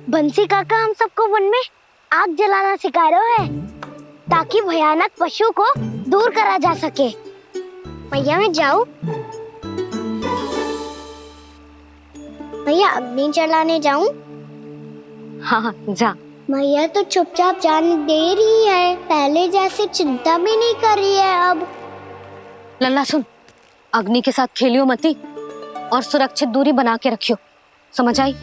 बंसी काका हम सबको वन में आग जलाना सिखा रहे हैं ताकि भयानक पशु को दूर करा जा सके। भैया मैं जाऊं? भैया अग्नि जलाने जाऊं? हाँ जा। भैया तो चुपचाप जाने दे रही है, पहले जैसे चिंता भी नहीं कर रही है अब। लल्ला सुन, अग्नि के साथ खेलियो मती और सुरक्षित दूरी बना के रखियो, समझ आई?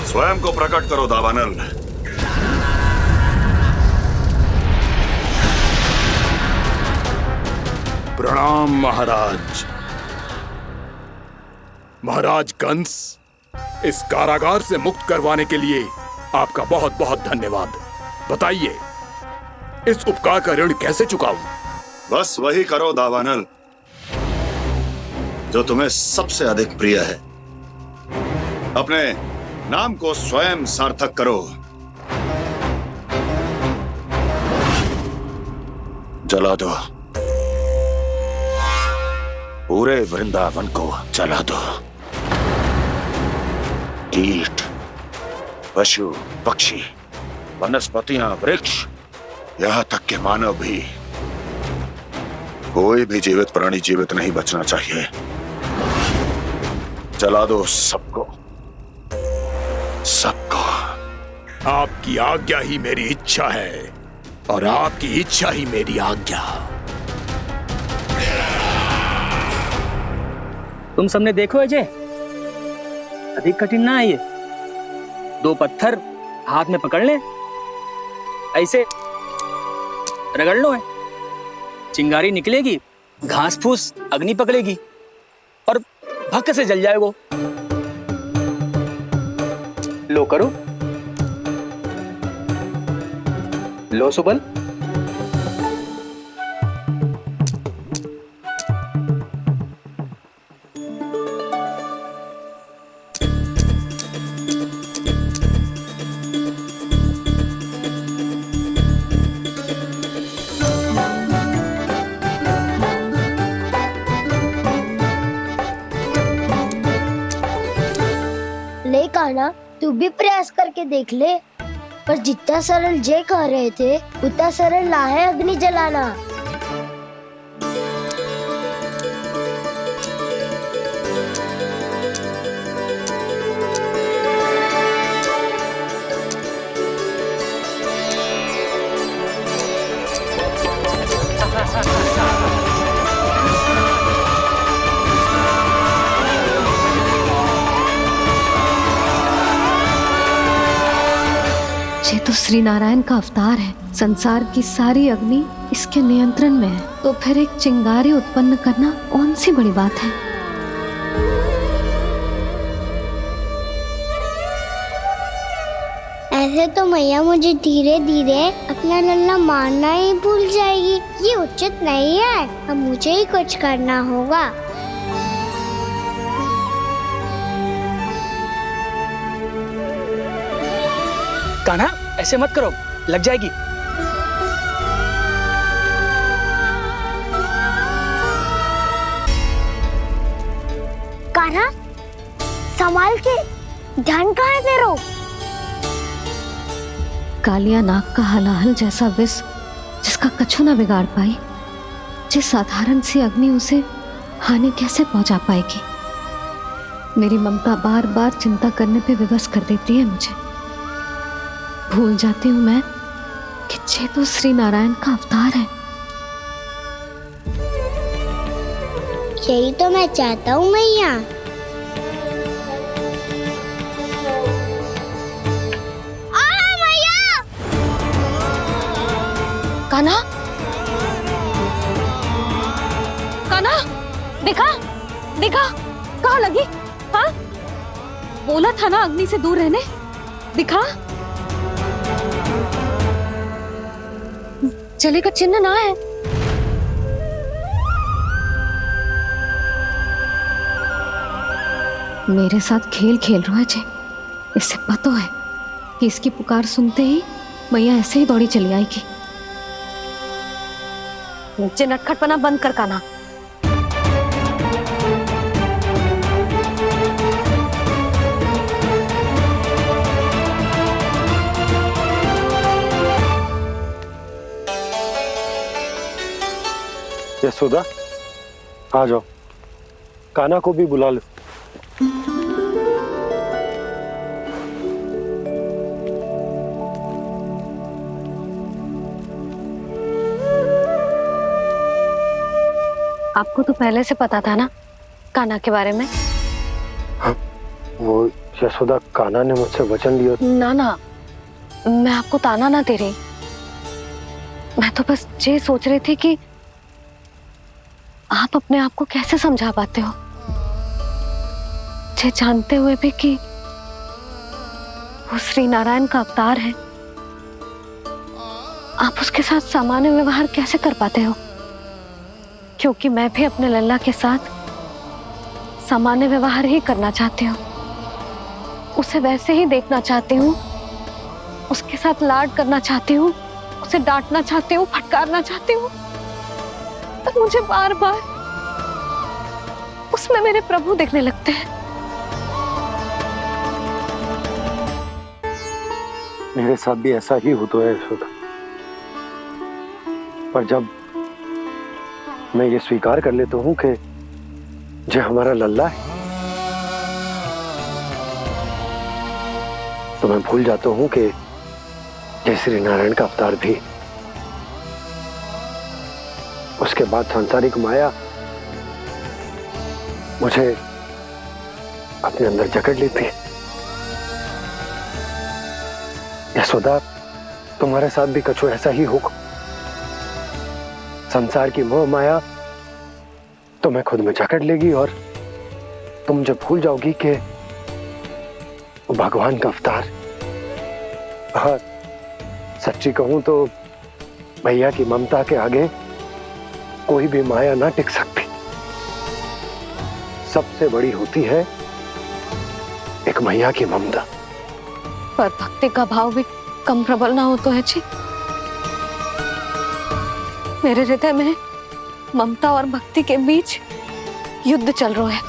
स्वयं को प्रकट करो दावानल। प्रणाम महाराज। महाराज कंस, इस कारागार से मुक्त करवाने के लिए आपका बहुत बहुत धन्यवाद। बताइए, इस उपकार का ऋण कैसे चुकाऊं? बस वही करो दावानल जो तुम्हें सबसे अधिक प्रिय है। अपने नाम को स्वयं सार्थक करो। जला दो, पूरे वृंदावन को जला दो। कीट, पशु, पक्षी, वनस्पतियां, वृक्ष, यहां तक के मानव भी, कोई भी जीवित प्राणी जीवित नहीं बचना चाहिए। जला दो सबको, सबको। आपकी आज्ञा ही मेरी इच्छा है और आपकी इच्छा ही मेरी आज्ञा। तुम सबने देखो अजय, अधिक कठिन ना है ये। 2 पत्थर हाथ में पकड़ ले, ऐसे रगड़ लो है, चिंगारी निकलेगी, घास फूस अग्नि पकड़ेगी और भक्क से जल जाएगा। लो करो, लो सुबल। ले कान्हा, तू भी प्रयास करके देख ले। पर जितना सरल जय कह रहे थे उतना सरल ना है अग्नि जलाना। ये तो श्री नारायण का अवतार है। संसार की सारी अग्नि इसके नियंत्रण में है, तो फिर एक चिंगारी उत्पन्न करना कौन सी बड़ी बात है। ऐसे तो मैया मुझे धीरे धीरे अपना लल्ला मारना ही भूल जाएगी। ये उचित नहीं है, अब मुझे ही कुछ करना होगा। कान्हा, ऐसे मत करो, लग जाएगी। कान्हा, संभाल के, ध्यान कहाँ है तेरो? कालिया नाग का हलाहल जैसा विष जिसका कछु ना बिगाड़ पाई, जिस साधारण सी अग्नि उसे हानि कैसे पहुंचा पाएगी। मेरी ममता बार बार चिंता करने पे विवश कर देती है मुझे। भूल जाती हूँ मैं कि ये तो श्री नारायण का अवतार है। यही तो मैं चाहता हूँ मैया। कान्हा, कान्हा, दिखा, दिखा, कहाँ लगी? हाँ, बोला था ना अग्नि से दूर रहने। दिखा, जले का चिन्ह ना है। मेरे साथ खेल खेल रहा है जे। इससे पता है कि इसकी पुकार सुनते ही मैया ऐसे ही दौड़ी चली आएगी। नीचे नटखटपना बंद कर कान्हा। यशोदा, आ जाओ, कान्हा को भी बुला लो। आपको तो पहले से पता था ना कान्हा के बारे में? हाँ, वो यशोदा, कान्हा ने मुझसे वचन लिया। ना ना, मैं आपको ताना ना दे रही। मैं तो बस ये सोच रही थी कि आप अपने आप को कैसे समझा पाते हो, ये जानते हुए भी कि वो श्री नारायण का अवतार है। आप उसके साथ सामान्य व्यवहार कैसे कर पाते हो? क्योंकि मैं भी अपने लल्ला के साथ सामान्य व्यवहार ही करना चाहती हूँ। उसे वैसे ही देखना चाहती हूँ, उसके साथ लाड करना चाहती हूँ, उसे डांटना चाहती हूँ, फटकारना चाहती हूँ। तो मुझे बार बार उसमें मेरे प्रभु दिखने लगते हैं। मेरे साथ भी ऐसा ही होता है यशोदा। पर जब मैं ये स्वीकार कर लेता हूँ कि जो हमारा लल्ला है, तो मैं भूल जाता हूँ कि जय श्री नारायण का अवतार भी। उसके बाद सांसारिक माया मुझे अपने अंदर जकड़ लेती है। यशोदा, तुम्हारे साथ भी कछु ऐसा ही होगा। संसार की मोह माया तुम्हें खुद में जकड़ लेगी और तुम जब भूल जाओगी कि वो भगवान का अवतार। और सच्ची कहूं तो भैया की ममता के आगे कोई भी माया ना टिक सकती। सबसे बड़ी होती है एक मैया की ममता। पर भक्ति का भाव भी कम प्रबल ना हो तो है जी। मेरे हृदय में ममता और भक्ति के बीच युद्ध चल रहा है।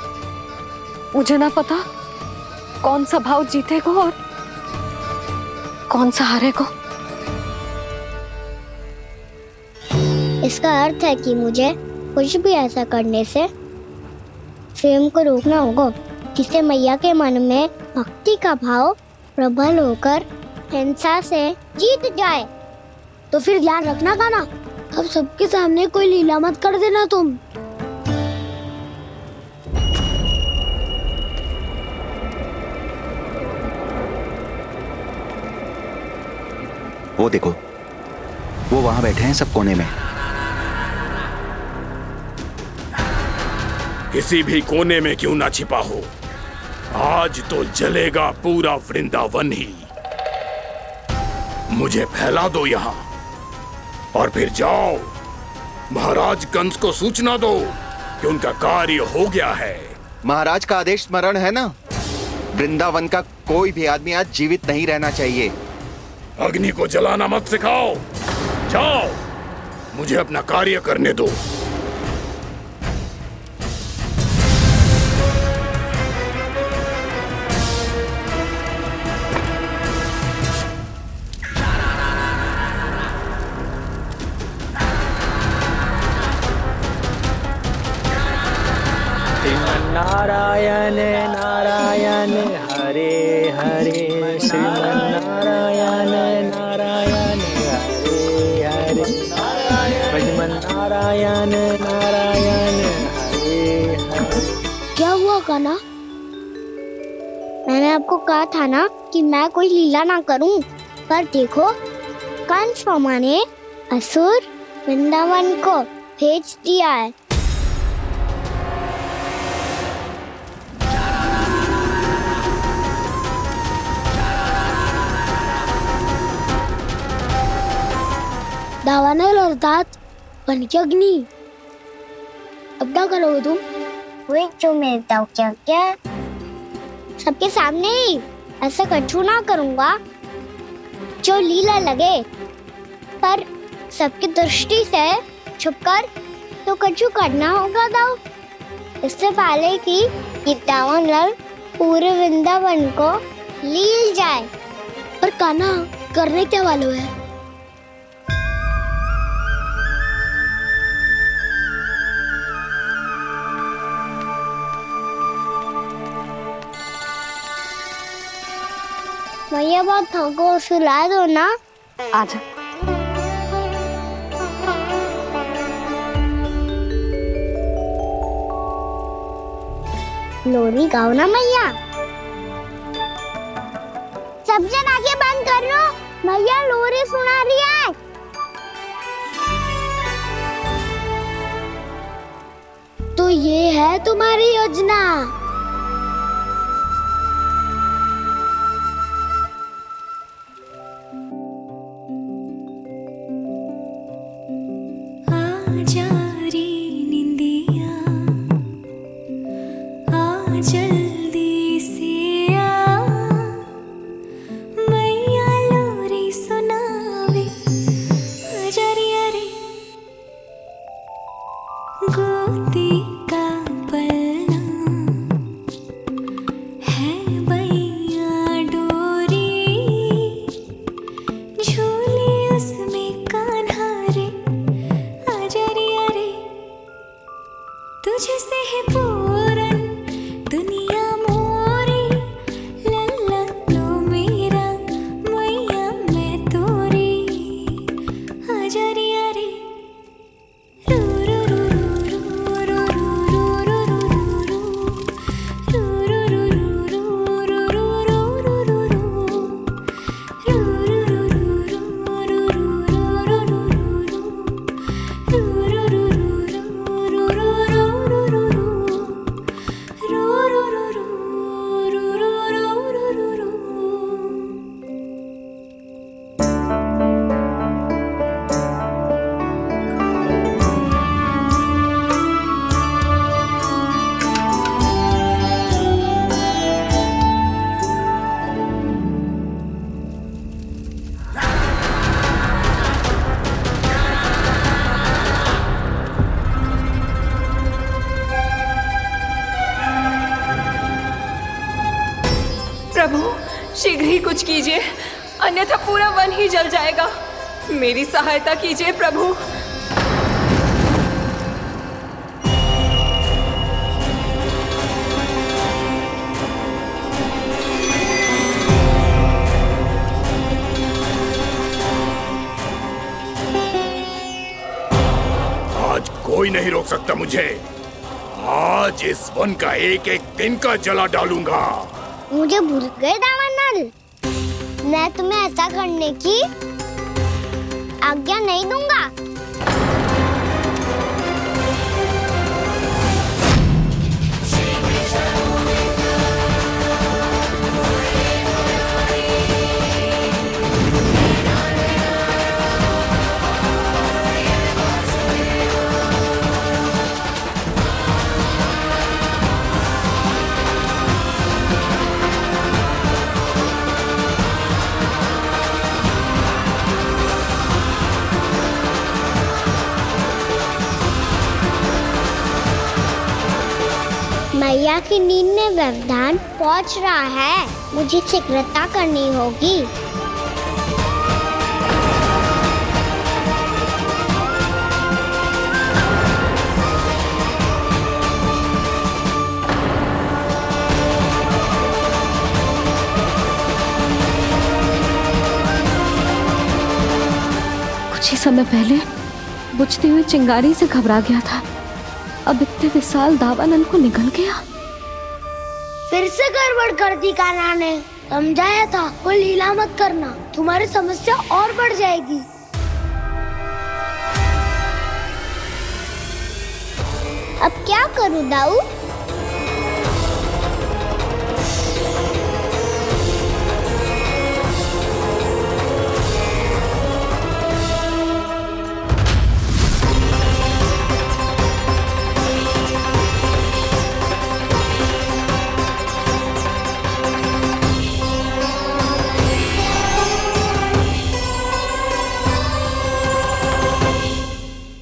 मुझे ना पता कौन सा भाव जीतेगा और कौन सा हारेगा। इसका अर्थ है कि मुझे कुछ भी ऐसा करने से स्वयं को रोकना होगा जिससे मैया के मन में भक्ति का भाव प्रबल होकर हिंसा से जीत जाए। तो फिर ध्यान रखना कान्हा, अब सबके सामने कोई लीला मत कर देना तुम। वो देखो, वो वहां बैठे हैं सब कोने में। किसी भी कोने में क्यों ना छिपा हो, आज तो जलेगा पूरा वृंदावन ही। मुझे फैला दो यहां और फिर जाओ महाराज कंस को सूचना दो कि उनका कार्य हो गया है। महाराज का आदेश स्मरण है ना? वृंदावन का कोई भी आदमी आज जीवित नहीं रहना चाहिए। अग्नि को जलाना मत सिखाओ, जाओ मुझे अपना कार्य करने दो। श्रीमन्नारायण नारायण हरे हरे श्रीमन्नारायण नारायण हरे हरे श्रीमन्नारायण नारायण हरे हरे। क्या हुआ कान्हा? मैंने आपको कहा था ना कि मैं कोई लीला ना करूं, पर देखो कंस मामा ने असुर वृंदावन को भेज दिया है। दावानल अर्थात बन की अग्नि। अब क्या करोगे तुम? वही जो मेरे दाव क्या सबके सामने ही ऐसा कछु ना करूंगा जो लीला लगे, पर सबकी दृष्टि से छुपकर तो कछु करना होगा दाव। इससे पहले कि ये दावानल पूरे वृंदावन को लील जाए। पर कान्हा करने क्या वालों है? भैया बहुत थको, सुला दो ना। आजा। लोरी गाओ ना मैया। सब जन आंखें बंद कर लो, मैया लोरी सुना रही है। तो ये है तुम्हारी योजना। जल्दी से आ मैया लोरी सुनावे अजरिया रे गोदी का पलना है बैया डोरी झूले उसमें कान्हा रे अजरिया रे तुझसे है पूरन दुनिया मोरी लल्ला लो मेरा मैया मैं तोरी अजरिया रे रू रू रू रू रू रू रू रू रू प्रभु शीघ्र ही कुछ कीजिए, अन्यथा पूरा वन ही जल जाएगा। मेरी सहायता कीजिए प्रभु। आज कोई नहीं रोक सकता मुझे। आज इस वन का एक एक दिन का जला डालूंगा। मुझे भूल गए दावानल, मैं तुम्हें ऐसा करने की आज्ञा नहीं दूंगा। मैया की नींद में व्यवधान पहुंच रहा है, मुझे शीघ्रता करनी होगी। कुछ ही समय पहले बुझती हुई चिंगारी से घबरा गया था, अब इतने विशाल दावानल को निगल गया। फिर से गड़बड़ कर दी कान्हा ने। समझाया था कोई लीला मत करना, तुम्हारी समस्या और बढ़ जाएगी। अब क्या करूं दाऊ?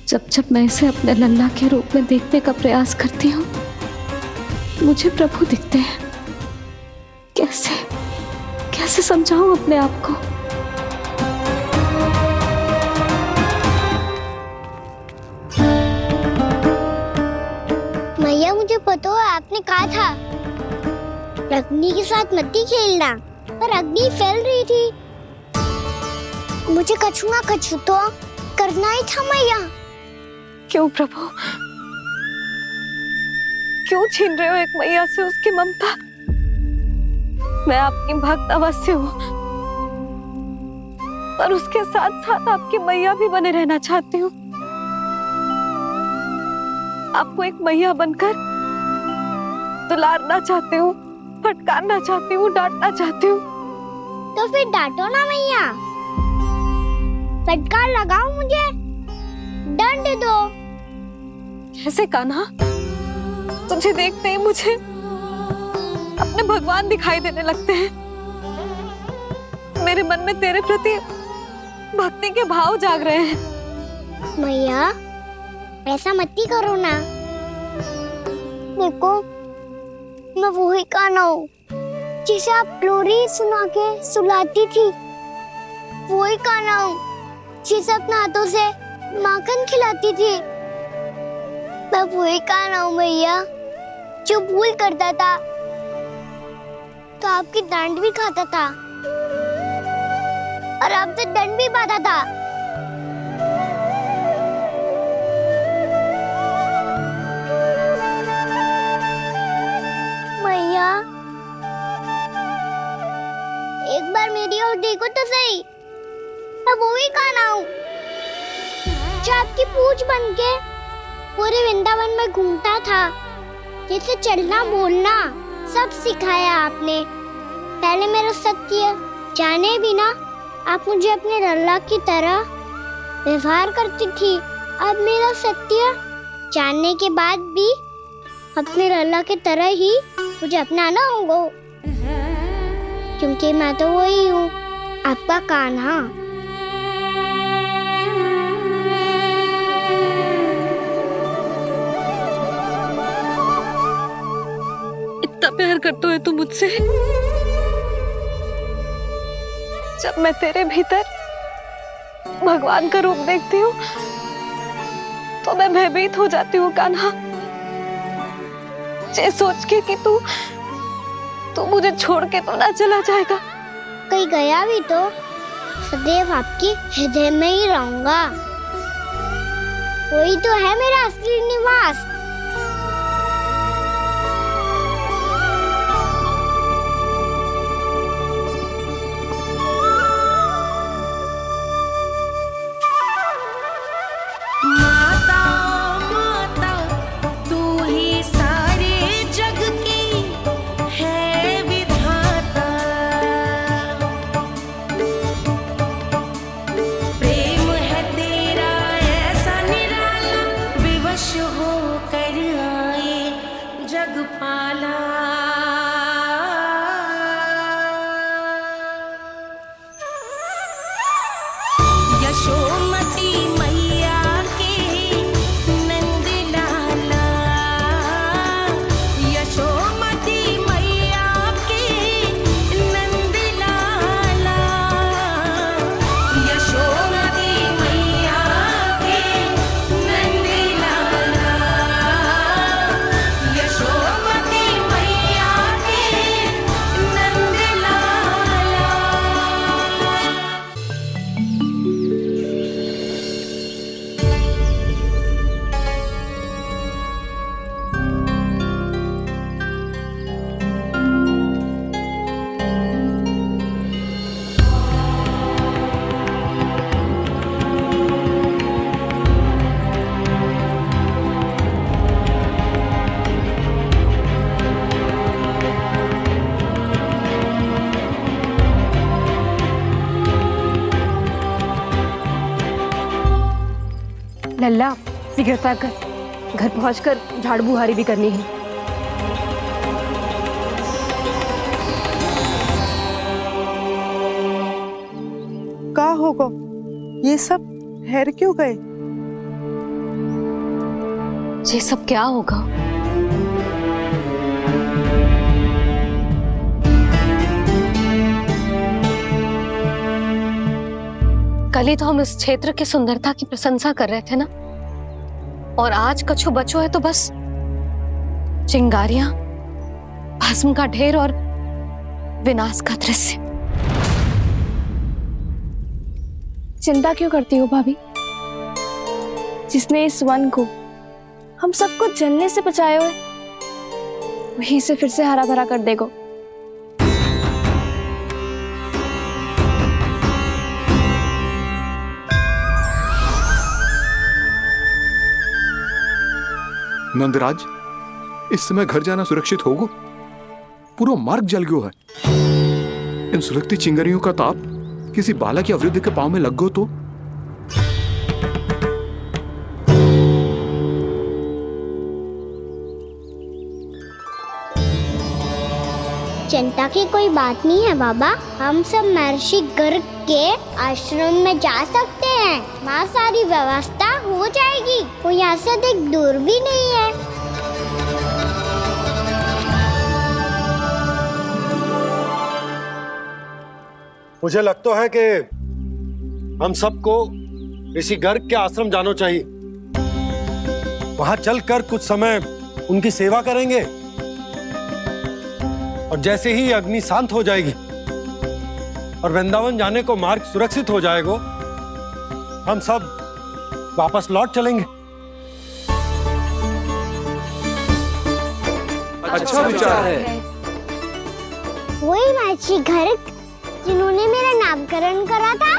जब जब मैं इसे अपने लल्ला के रूप में देखने का प्रयास करती हूँ, मुझे प्रभु दिखते हैं। कैसे कैसे समझाऊं अपने आप को? मैया, मुझे पता है आपने कहा था अग्नि के साथ मत ही खेलना, पर अग्नि फैल रही थी। मुझे कछु ना कछु तो करना ही था मैया। क्यों प्रभु, क्यों छीन रहे हो एक मैया से उसकी ममता? मैं आपकी भक्त अवश्य हूँ, पर उसके साथ साथ आपकी मैया भी बने रहना चाहती हूँ। आपको एक मैया बनकर दुलारना चाहती हूँ, फटकारना चाहती हूँ, डांटना चाहती हूँ। तो फिर डांटो ना मैया, फटकार लगाओ, मुझे दंड दो। कैसे कान्हा? तुझे देखते ही मुझे अपने भगवान दिखाई देने लगते हैं। मेरे मन में तेरे प्रति भक्ति के भाव जाग रहे हैं। मैया, ऐसा मत ही करो ना। देखो, मैं वही कान्हा हूँ जिसे आप लोरी सुना के सुलाती थी। वही कान्हा हूँ जिसे अपने हाथों से माखन खिलाती थी। मैं वही कान्हा हूँ मैया, जो भूल करता था तो आपकी डांट भी खाता था और आपसे दंड भी पाता था। मैया, एक बार मेरी ओर देखो तो सही। मैं वही कान्हा हूँ जो आपकी पूछ बन के पूरे वृंदावन में घूमता था। जैसे चलना बोलना सब सिखाया आपने। पहले मेरा सत्य जाने बिना आप मुझे अपने लल्ला की तरह व्यवहार करती थी। अब मेरा सत्य जानने के बाद भी अपने लल्ला की तरह ही मुझे अपनाना होगा, क्योंकि मैं तो वही हूँ, आपका कान्हा। इतना प्यार करते हो तुम मुझसे? जब मैं तेरे भीतर भगवान का रूप देखती हूँ तो मैं भयभीत हो जाती हूँ कान्हा। ये सोच के कि तू मुझे छोड़ के तो ना चला जाएगा। कहीं गया भी तो सदैव आपके हृदय में ही रहूंगा। वही तो है मेरा असली निवास। यशोमती मैया लल्ला शीघ्र कर, घर पहुंचकर झाड़ू बुहारी भी करनी है। का होगा ये सब ठहर क्यों गए? ये सब क्या होगा? कल ही तो हम इस क्षेत्र की सुंदरता की प्रशंसा कर रहे थे ना, और आज कछु बचो है तो बस चिंगारियां, भस्म का ढेर और विनाश का दृश्य। चिंता क्यों करती हो भाभी? जिसने इस वन को हम सबको जलने से बचाए हुए, वही इसे फिर से हरा भरा कर देगा। नंदराज, इस समय घर जाना सुरक्षित होगा? पूरा मार्ग जल गयो है। इन सुलगती चिंगारियों का ताप किसी बालक या वृद्ध के पांव में लग गयो तो? चिंता की कोई बात नहीं है बाबा, हम सब महर्षि गर्ग के आश्रम में जा सकते हैं। वहाँ सारी व्यवस्था हो जाएगी, वो यहाँ से अधिक दूर भी नहीं है। मुझे लगता है कि हम सबको ऋषि गर्ग के आश्रम जाना चाहिए। वहां चलकर कुछ समय उनकी सेवा करेंगे, और जैसे ही अग्नि शांत हो जाएगी और वृंदावन जाने को मार्ग सुरक्षित हो जाएगा, हम सब वापस लौट चलेंगे। अच्छा विचार है। वही महर्षि गर्ग जिन्होंने मेरा नामकरण करा था।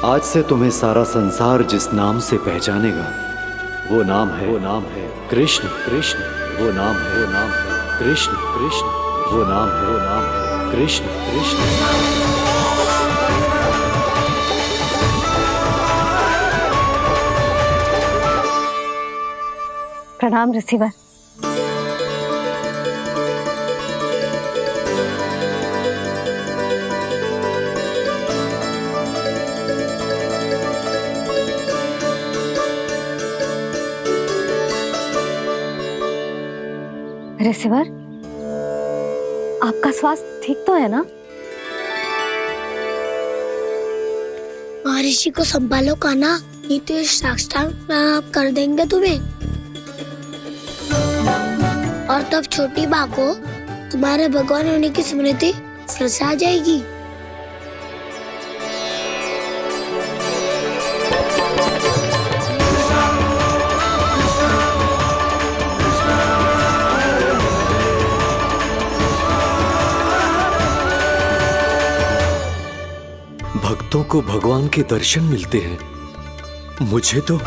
आज से तुम्हें सारा संसार जिस नाम से पहचानेगा, वो नाम है कृष्ण। कृष्ण वो नाम है कृष्ण। कृष्ण वो नाम है कृष्ण। कृष्ण। प्रणाम ऋषिवर। ऋषिवर, आपका स्वास्थ्य ठीक तो है ना? महर्षि को संभालो कान्हा, नहीं तो ये साष्टांग प्रणाम कर देंगे तुम्हें। और तब छोटी बा को तुम्हारे भगवान होने की स्मृति फिर से आ जाएगी। भक्तों को भगवान के दर्शन मिलते हैं, मुझे तो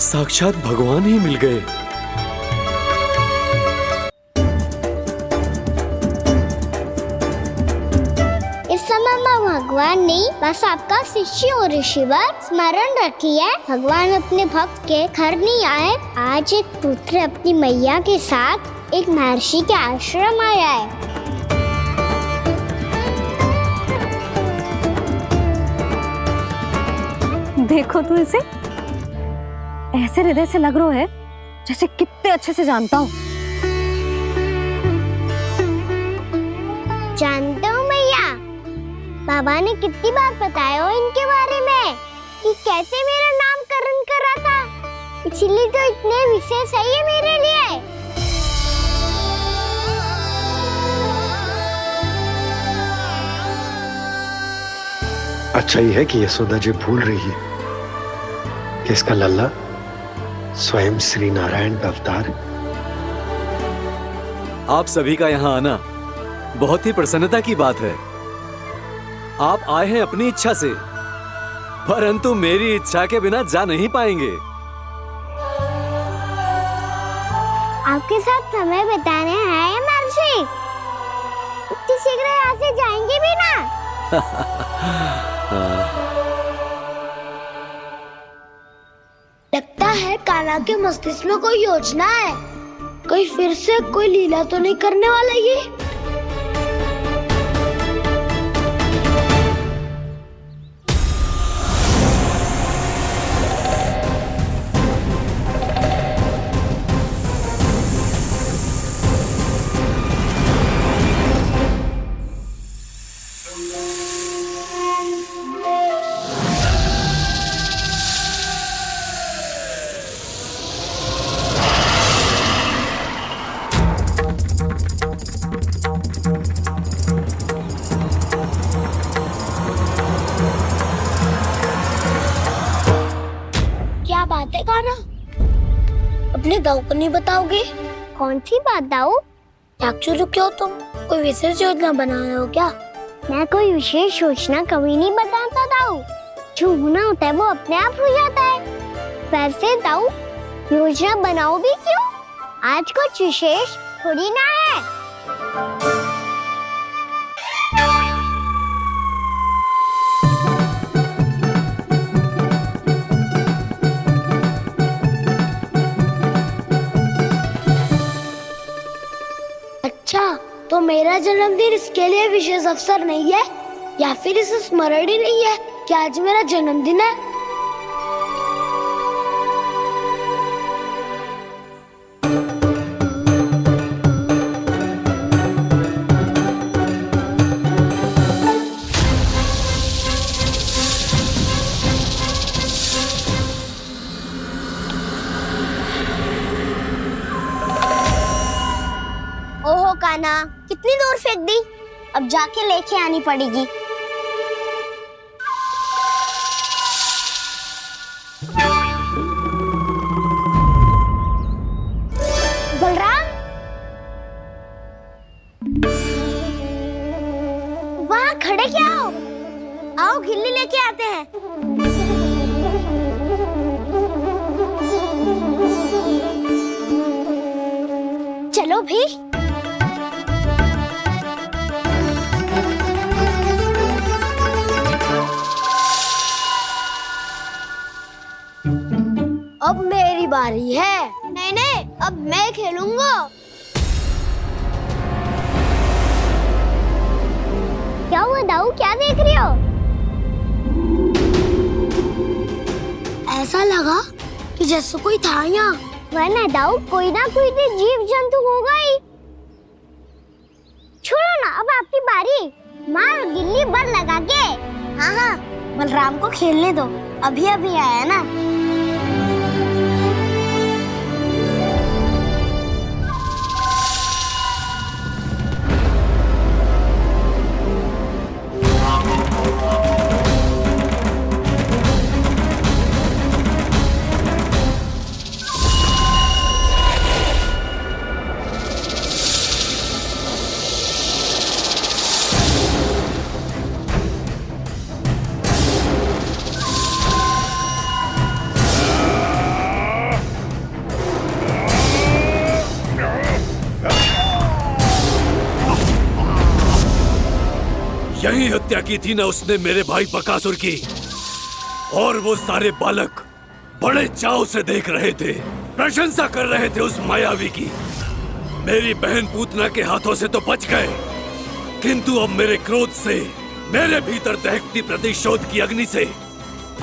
साक्षात भगवान ही मिल गए। इस समय मैं भगवान नहीं, बस आपका शिष्य हूँ ऋषिवर। स्मरण रखिए, भगवान अपने भक्त के घर नहीं आए। आज एक पुत्र अपनी मैया के साथ एक महर्षि के आश्रम आया है। देखो तू इसे, ऐसे हृदय से लग रहा है जैसे कितने अच्छे से जानता हूँ। जानते हो मैया, बाबा ने कितनी बार बताया हो इनके बारे में कि कैसे मेरा नामकरण करा था, इसीलिए तो इतने विशेष है ये मेरे लिए। अच्छा ही है कि यशोदा जी भूल रही है कि इसका लल्ला स्वयं श्री नारायण का अवतार है। आप सभी का यहाँ आना बहुत ही प्रसन्नता की बात है। आप आए हैं अपनी इच्छा से, परंतु मेरी इच्छा के बिना जा नहीं पाएंगे। आपके साथ समय बिताने हैं महर्षि, इतनी शीघ्र यहाँ से जाएंगे भी ना? लगता है कान्हा के मस्तिष्क में कोई योजना है, कोई फिर से कोई लीला तो नहीं करने वाला ये। क्या बात है कान्हा, अपने दाऊ को नहीं बताओगे? कौन सी बात दाऊ? चाकचूरू क्यों तुम कोई विशेष योजना बना रहे हो क्या? मैं कोई विशेष योजना कभी नहीं बताता दाऊ, जो होना होता है वो अपने आप हो जाता है। वैसे दाऊ योजना बनाओ भी क्यों, आज कुछ विशेष थोड़ी ना है। अच्छा, तो मेरा जन्मदिन इसके लिए विशेष अवसर नहीं है, या फिर इसे स्मरण ही नहीं है कि आज मेरा जन्मदिन है? ओहो कान्हा, कितनी दूर फेंक दी, अब जाके लेके आनी पड़ेगी। बलराम, वहाँ खड़े क्या हो? आओ खिल्ली लेके आते हैं। चलो भी। अब मेरी बारी है। नहीं नहीं, अब मैं खेलूंगा। क्या हुआ दाऊ, क्या देख रही हो? ऐसा लगा कि जैसे कोई था यहाँ। वरना दाऊ कोई ना कोई तो जीव जंतु होगा ही। छोड़ो ना, अब आपकी बारी। मार गिल्ली बर लगा के। हाँ हाँ, बलराम को खेलने दो, अभी अभी आया ना। यही हत्या की थी ना उसने मेरे भाई बकासुर की, और वो सारे बालक बड़े चाव से देख रहे थे, प्रशंसा कर रहे थे उस मायावी की। मेरी बहन पूतना के हाथों से तो बच गए, किंतु अब मेरे क्रोध से, मेरे भीतर दहकती प्रतिशोध की अग्नि से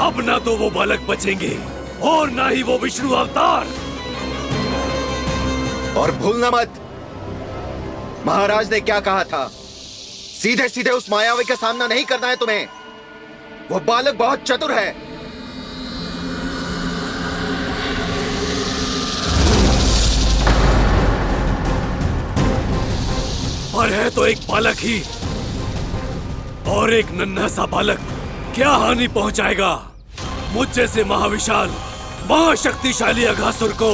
अब ना तो वो बालक बचेंगे और ना ही वो विष्णु अवतार। और भूलना मत, महाराज ने क्या कहा था, सीधे सीधे उस मायावी का सामना नहीं करना है तुम्हें। वो बालक बहुत चतुर है। पर है तो एक बालक ही, और एक नन्हा सा बालक क्या हानि पहुंचाएगा मुझ जैसे महाविशाल महाशक्तिशाली अघासुर को।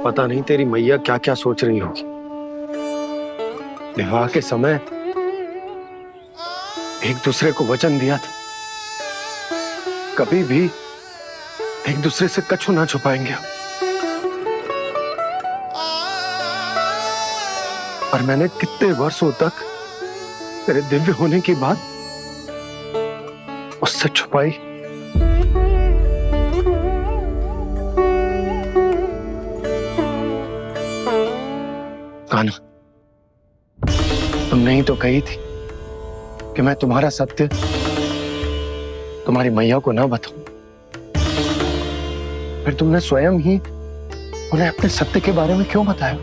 पता नहीं तेरी मैया क्या क्या सोच रही होगी। विवाह के समय एक दूसरे को वचन दिया था, कभी भी एक दूसरे से कछु ना छुपाएंगे। और मैंने कितने वर्षों तक तेरे दिव्य होने की बात उससे छुपाई। कान्हा, तुमने ही तो कही थी कि मैं तुम्हारा सत्य तुम्हारी मैया को ना बताऊं। फिर तुमने स्वयं ही उन्हें अपने सत्य के बारे में क्यों बताया?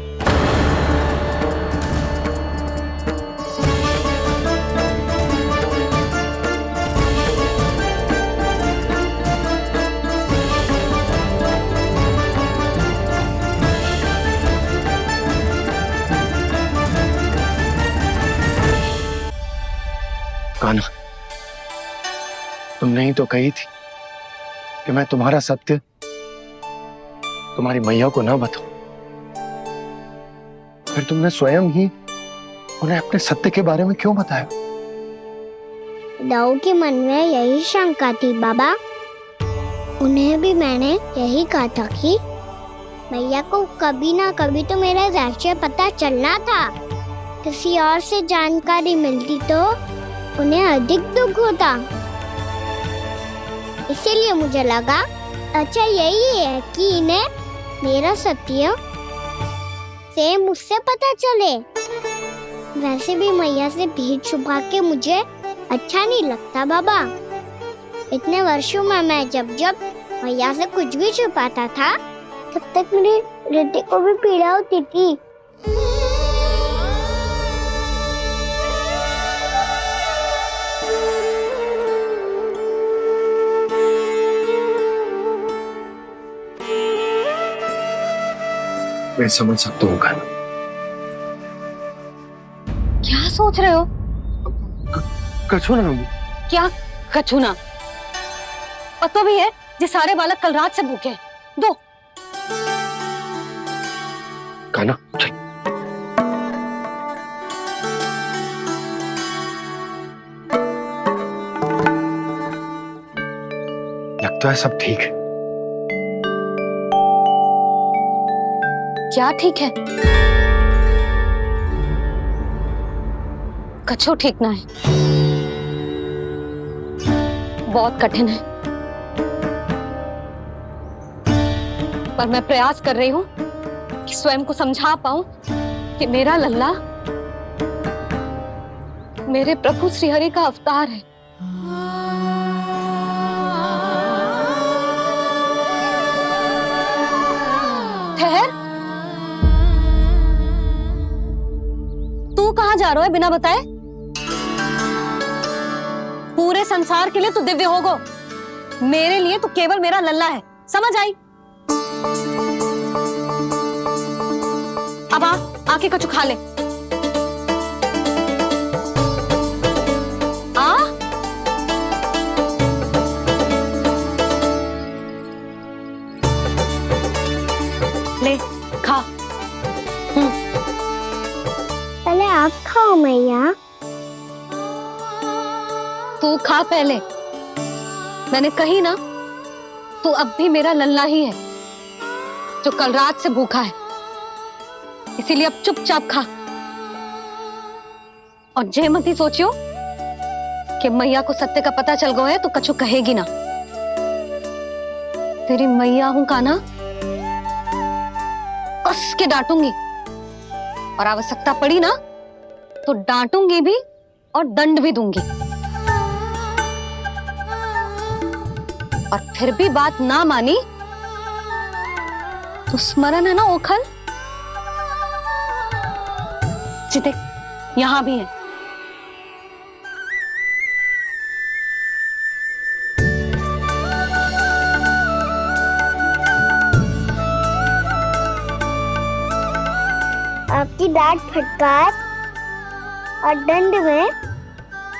कान्हा, तुमने ही तो कही थी कि मैं तुम्हारा सत्य तुम्हारी मैया को ना बताऊं। फिर तुमने स्वयं ही उन्हें अपने सत्य के बारे में क्यों बताया? दाऊ के मन में यही शंका थी बाबा। उन्हें भी मैंने यही कहा था कि मैया को कभी ना कभी तो मेरा रहस्य पता चलना था। किसी और से जानकारी मिलती तो उन्हें अधिक दुख होता। इसीलिए मुझे लगा अच्छा यही है कि इन्हें मेरा सत्य से मुझसे पता चले। वैसे भी मैया से भीड़ छुपा के मुझे अच्छा नहीं लगता बाबा। इतने वर्षों में मैं जब जब मैया से कुछ भी छुपाता था तब तक मेरी हृदय को भी पीड़ा होती थी। मैं समझ सकता हूँ कान्हा। क्या सोच रहे हो? कछु ना। क्या कछु ना? पता भी है ये सारे बालक कल रात से भूखे हैं। दो कान्हा चल। लगता है सब ठीक है। क्या ठीक है? कछु ठीक ना है, बहुत कठिन है। पर मैं प्रयास कर रही हूं कि स्वयं को समझा पाऊं कि मेरा लल्ला मेरे प्रभु श्रीहरि का अवतार है। ठहर, तू कहाँ जा रहा है बिना बताए? पूरे संसार के लिए तू दिव्य होगो, मेरे लिए तू केवल मेरा लल्ला है। समझ आई? अब आके कछु खा ले। आ ले खा। पहले आप खाओ मैया। तू खा पहले। मैंने कही ना, तू अब भी मेरा लल्ला ही है जो कल रात से भूखा है। इसीलिए अब चुपचाप खा। और जे मत ही सोचियो कि मैया को सत्य का पता चल गया है तो कछु कहेगी ना। तेरी मैया हूं कान्हा, कस के डांटूंगी और आवश्यकता पड़ी ना तो डांटूंगी भी और दंड भी दूंगी। और फिर भी बात ना मानी तो स्मरण है ना ओखल, जिते यहां भी है। आपकी डांट फटकार और दंड में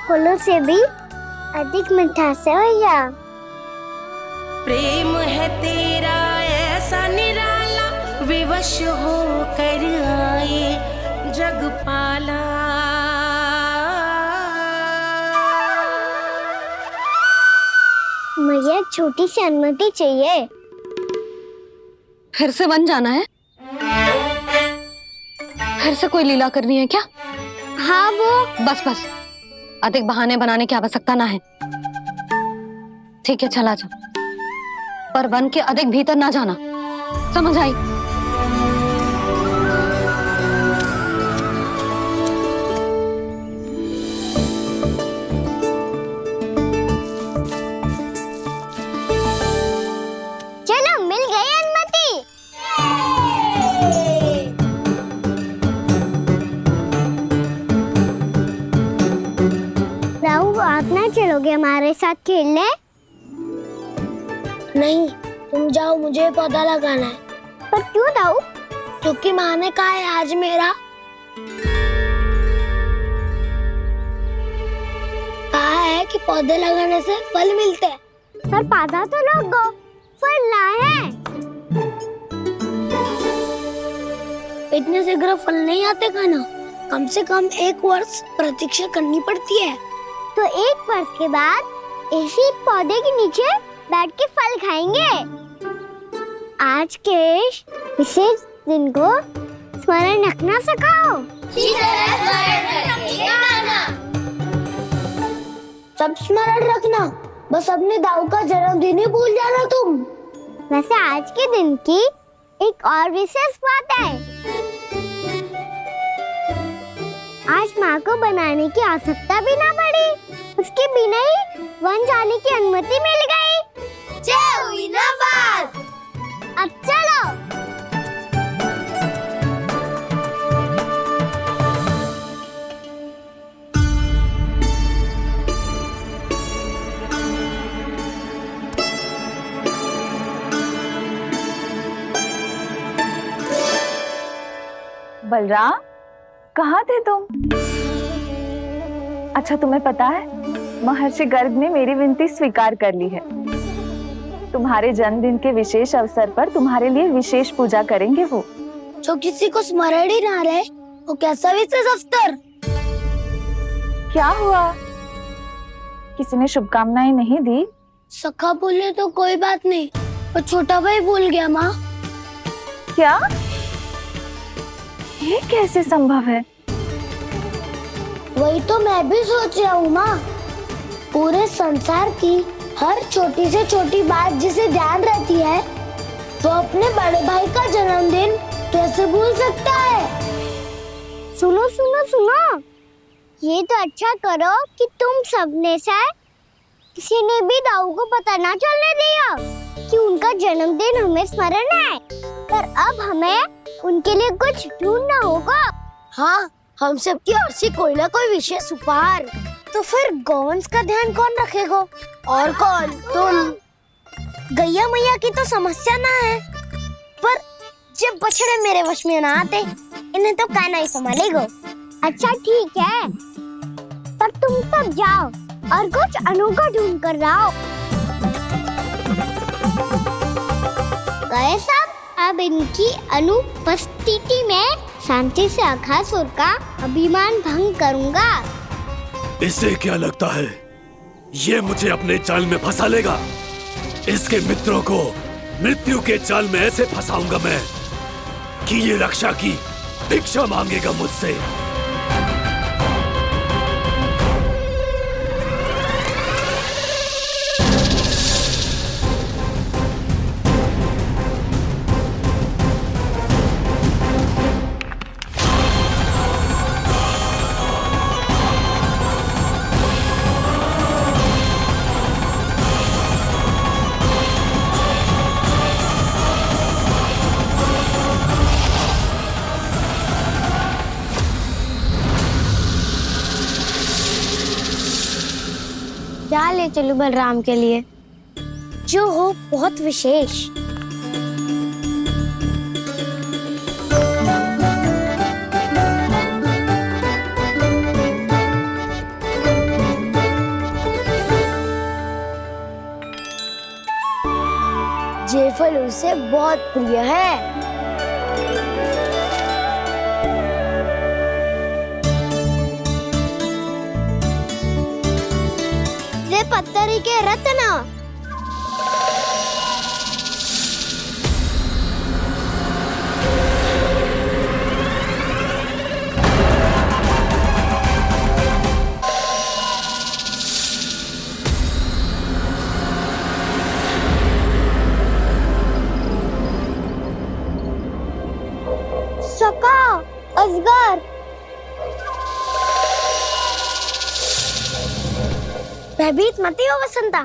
फूलों से भी अधिक मिठास है भैया। प्रेम है तेरा ऐसा निराला, विवश हो कर आए जगपाला। मुझे छोटी सी अनुमति चाहिए। फिर से वन जाना है? फिर से कोई लीला करनी है क्या? हाँ वो। बस बस, अधिक बहाने बनाने की आवश्यकता ना है। ठीक है चला जा, पर वन के अधिक भीतर ना जाना, समझ आई? चलो मिल गई अनुमति। राहु आप ना चलोगे हमारे साथ खेलने? नहीं, तुम जाओ, मुझे पौधा लगाना है। पर क्यों दाऊ? क्योंकि माँ ने कहा है आज मेरा कहा है कि पौधे लगाने से फल मिलते हैं। पर पौधा तो लगो, फल ना है। इतने शीघ्र फल नहीं आते खाना, कम से कम 1 वर्ष प्रतीक्षा करनी पड़ती है। तो 1 वर्ष के बाद इसी पौधे के नीचे बैठ के फल खाएंगे। आज के विशेष दिन को स्मरण रखना सिखाओ। सब स्मरण रखना, बस अपने दाऊ का जन्मदिन ही भूल जाना तुम। वैसे आज के दिन की एक और विशेष बात है। आज माँ को बनाने की आवश्यकता भी ना पड़ी, उसके बिना ही वन जाने की अनुमति मिल गई। जय हुई ना बात। अब चलो। बलराम, कहाँ थे तुम? अच्छा तुम्हें पता है, महर्षि गर्ग ने मेरी विनती स्वीकार कर ली है। तुम्हारे जन्मदिन के विशेष अवसर पर तुम्हारे लिए विशेष पूजा करेंगे वो। जो किसी को स्मरण ही ना रहे, वो कैसा विशेष अवसर? क्या हुआ? किसी ने शुभकामनाएं नहीं दी? सखा बोले तो कोई बात नहीं, पर छोटा भाई भूल गया माँ। क्या? ये कैसे संभव है? वही तो मैं भी सोच रहा हूँ माँ। पूरे संसार की हर छोटी से छोटी बात जिसे ध्यान रहती है, वो अपने बड़े भाई का जन्मदिन कैसे भूल सकता है? सुनो सुनो सुनो, ये तो अच्छा करो कि तुम सबने से किसी ने भी दाऊ को पता ना चलने दिया कि उनका जन्मदिन हमें स्मरण है। पर अब हमें उनके लिए कुछ ढूंढना होगा। हाँ, हम सबकी ओर से कोई ना कोई विशेष उपहार। तो फिर गौवंश का ध्यान कौन रखेगा? और कौन? तुम। गैया मैया की तो समस्या ना है, पर जब बछड़े मेरे वश में ना आते, इन्हें तो कान्हा ही संभालेगा। अच्छा ठीक है, पर तुम सब जाओ और कुछ अनोखा ढूंढ कर लाओ। गए सब? अब इनकी अनुपस्थिति में शांति से अघासुर का अभिमान भंग करूंगा। इसे क्या लगता है ये मुझे अपने जाल में फंसा लेगा? इसके मित्रों को मृत्यु के जाल में ऐसे फंसाऊंगा मैं कि ये रक्षा की भिक्षा मांगेगा मुझसे। क्या ले चलूं बलराम के लिए जो हो बहुत विशेष। ये फल उसे बहुत प्रिय है। ये पत्थरी के रत्न। सका असगर भयभीत मत हो वसंता,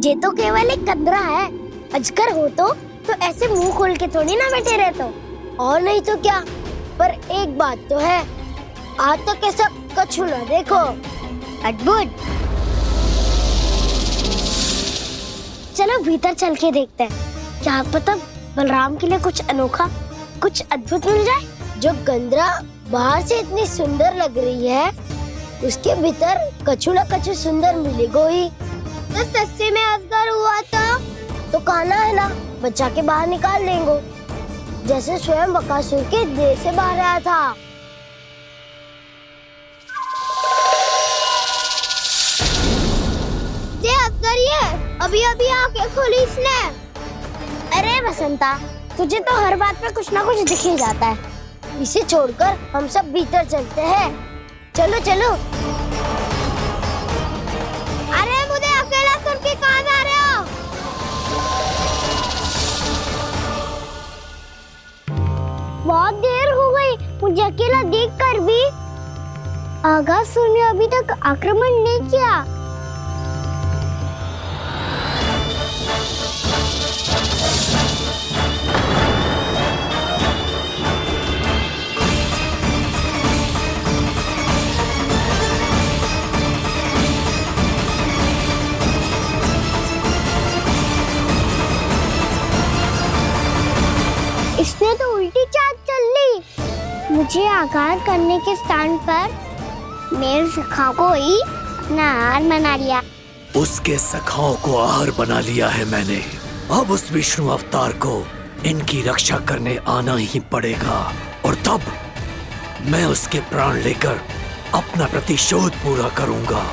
ये तो केवल एक कंदरा है। अजगर हो तो ऐसे मुंह खोल के थोड़ी ना बैठे रहते हो। और नहीं तो क्या, पर एक बात तो है, आज तक ऐसा कछु ना देखो। अद्भुत। चलो भीतर चल के देखते हैं, क्या पता बलराम के लिए कुछ अनोखा, कुछ अद्भुत मिल जाए। जो गंदरा बाहर से इतनी सुंदर लग रही है, उसके भीतर कछु न कछु सुंदर मिलेगा ही। तो सस्ते में अजगर हुआ तो काना है ना, बच्चा के बाहर निकाल लेंगे, जैसे स्वयं बकासुर के देह से बाहर आया था। ये अजगर ही है, अभी अभी आंखें खोली इसने। अरे वसंता, तुझे तो हर बात पे कुछ ना कुछ दिख ही जाता है। इसे छोड़कर हम सब भीतर चलते हैं। चलो चलो। अरे मुझे अकेला सुन के कहाँ जा रहे हो? बहुत देर हो गई मुझे अकेला देखकर भी। आगासुर ने अभी तक आक्रमण नहीं किया। इसने तो उल्टी चाल चल ली। मुझे आघात करने के स्थान पर मेरे सखा को ही नार बना लिया। उसके सखाओं को आहार बना लिया है मैंने। अब उस विष्णु अवतार को इनकी रक्षा करने आना ही पड़ेगा, और तब मैं उसके प्राण लेकर अपना प्रतिशोध पूरा करूंगा।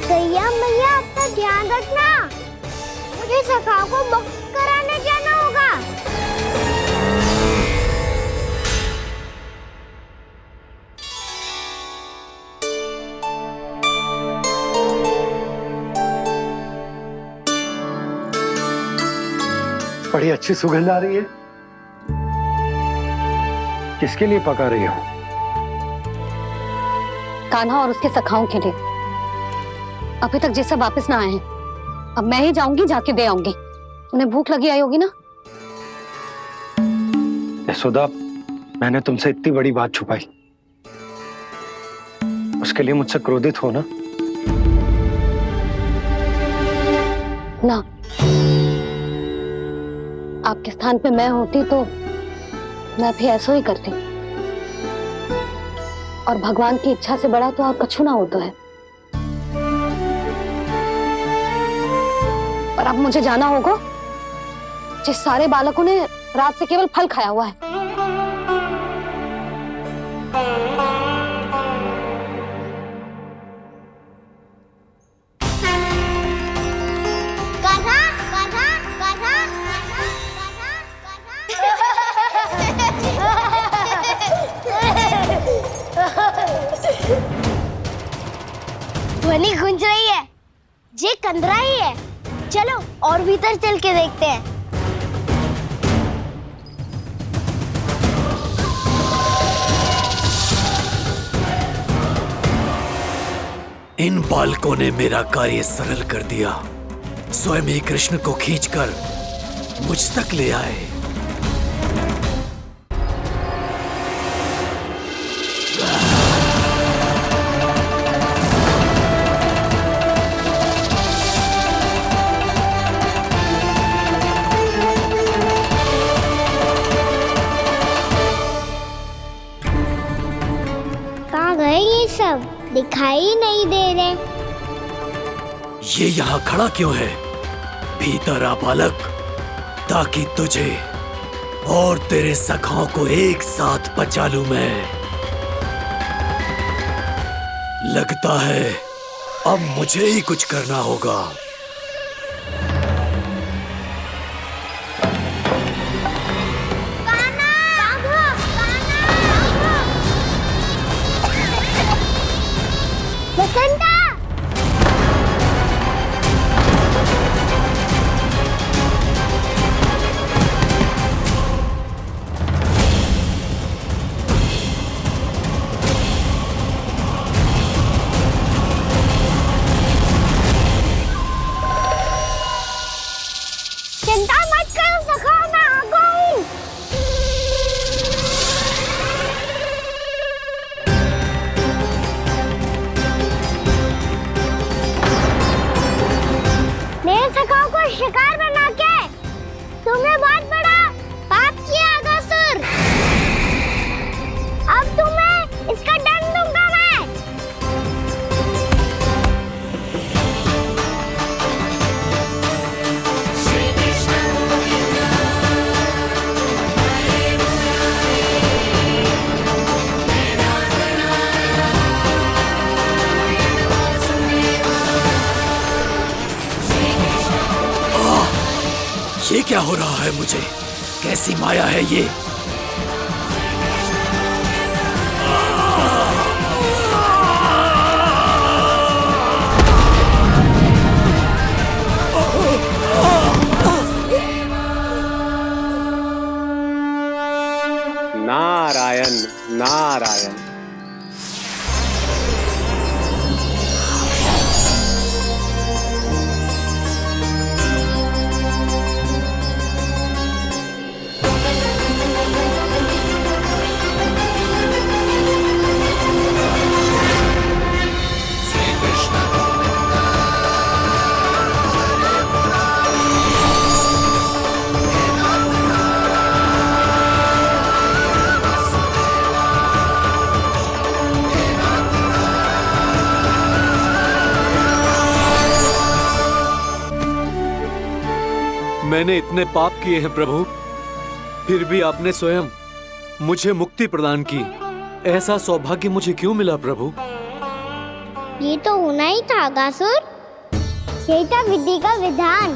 गैया मैया, अपना ध्यान रखना। मुझे सखा को मुक्त कराने जाना होगा। बड़ी अच्छी सुगंध आ रही है। किसके लिए पका रही हो? कान्हा और उसके सखाओं के लिए। अभी तक जैसा वापस ना आए हैं, अब मैं ही जाऊंगी, जाके दे आऊंगी। उन्हें भूख लगी आई होगी ना। यशोदा, मैंने तुमसे इतनी बड़ी बात छुपाई, उसके लिए मुझसे क्रोधित हो ना? ना, आपके स्थान पे मैं होती तो मैं भी ऐसा ही करती। और भगवान की इच्छा से बड़ा तो और कछु ना होता है। पर अब मुझे जाना होगा। जिस सारे बालकों ने रात से केवल फल खाया हुआ है। कान्हा, कान्हा, कान्हा, कान्हा, कान्हा। ध्वनि गूंज रही है, ये कंदरा ही है। चलो और भीतर चल के देखते हैं। इन बालकों ने मेरा कार्य सरल कर दिया। स्वयं ही कृष्ण को खींचकर मुझ तक ले आए। कहाँ गए ये सब? दिखाई नहीं दे रहे। ये यहाँ खड़ा क्यों है? भीतर आ बालक, ताकि तुझे और तेरे सखाओं को एक साथ बचा लूं मैं। लगता है अब मुझे ही कुछ करना होगा। बसंता! चिंता मत करो सखा, मैं आ गई। मेरे सखाओं को शिकार बना के तुमने बहुत बड़ा पाप किया अगासुर। अब तुम्हें इसका दंड दूंगा मैं। ये क्या हो रहा है मुझे? कैसी माया है ये? नारायण नारायण। मैंने इतने पाप किए हैं प्रभु, फिर भी आपने स्वयं मुझे मुक्ति प्रदान की। ऐसा सौभाग्य मुझे क्यों मिला प्रभु? ये तो होना ही था अगासुर। यही था विधि का विधान।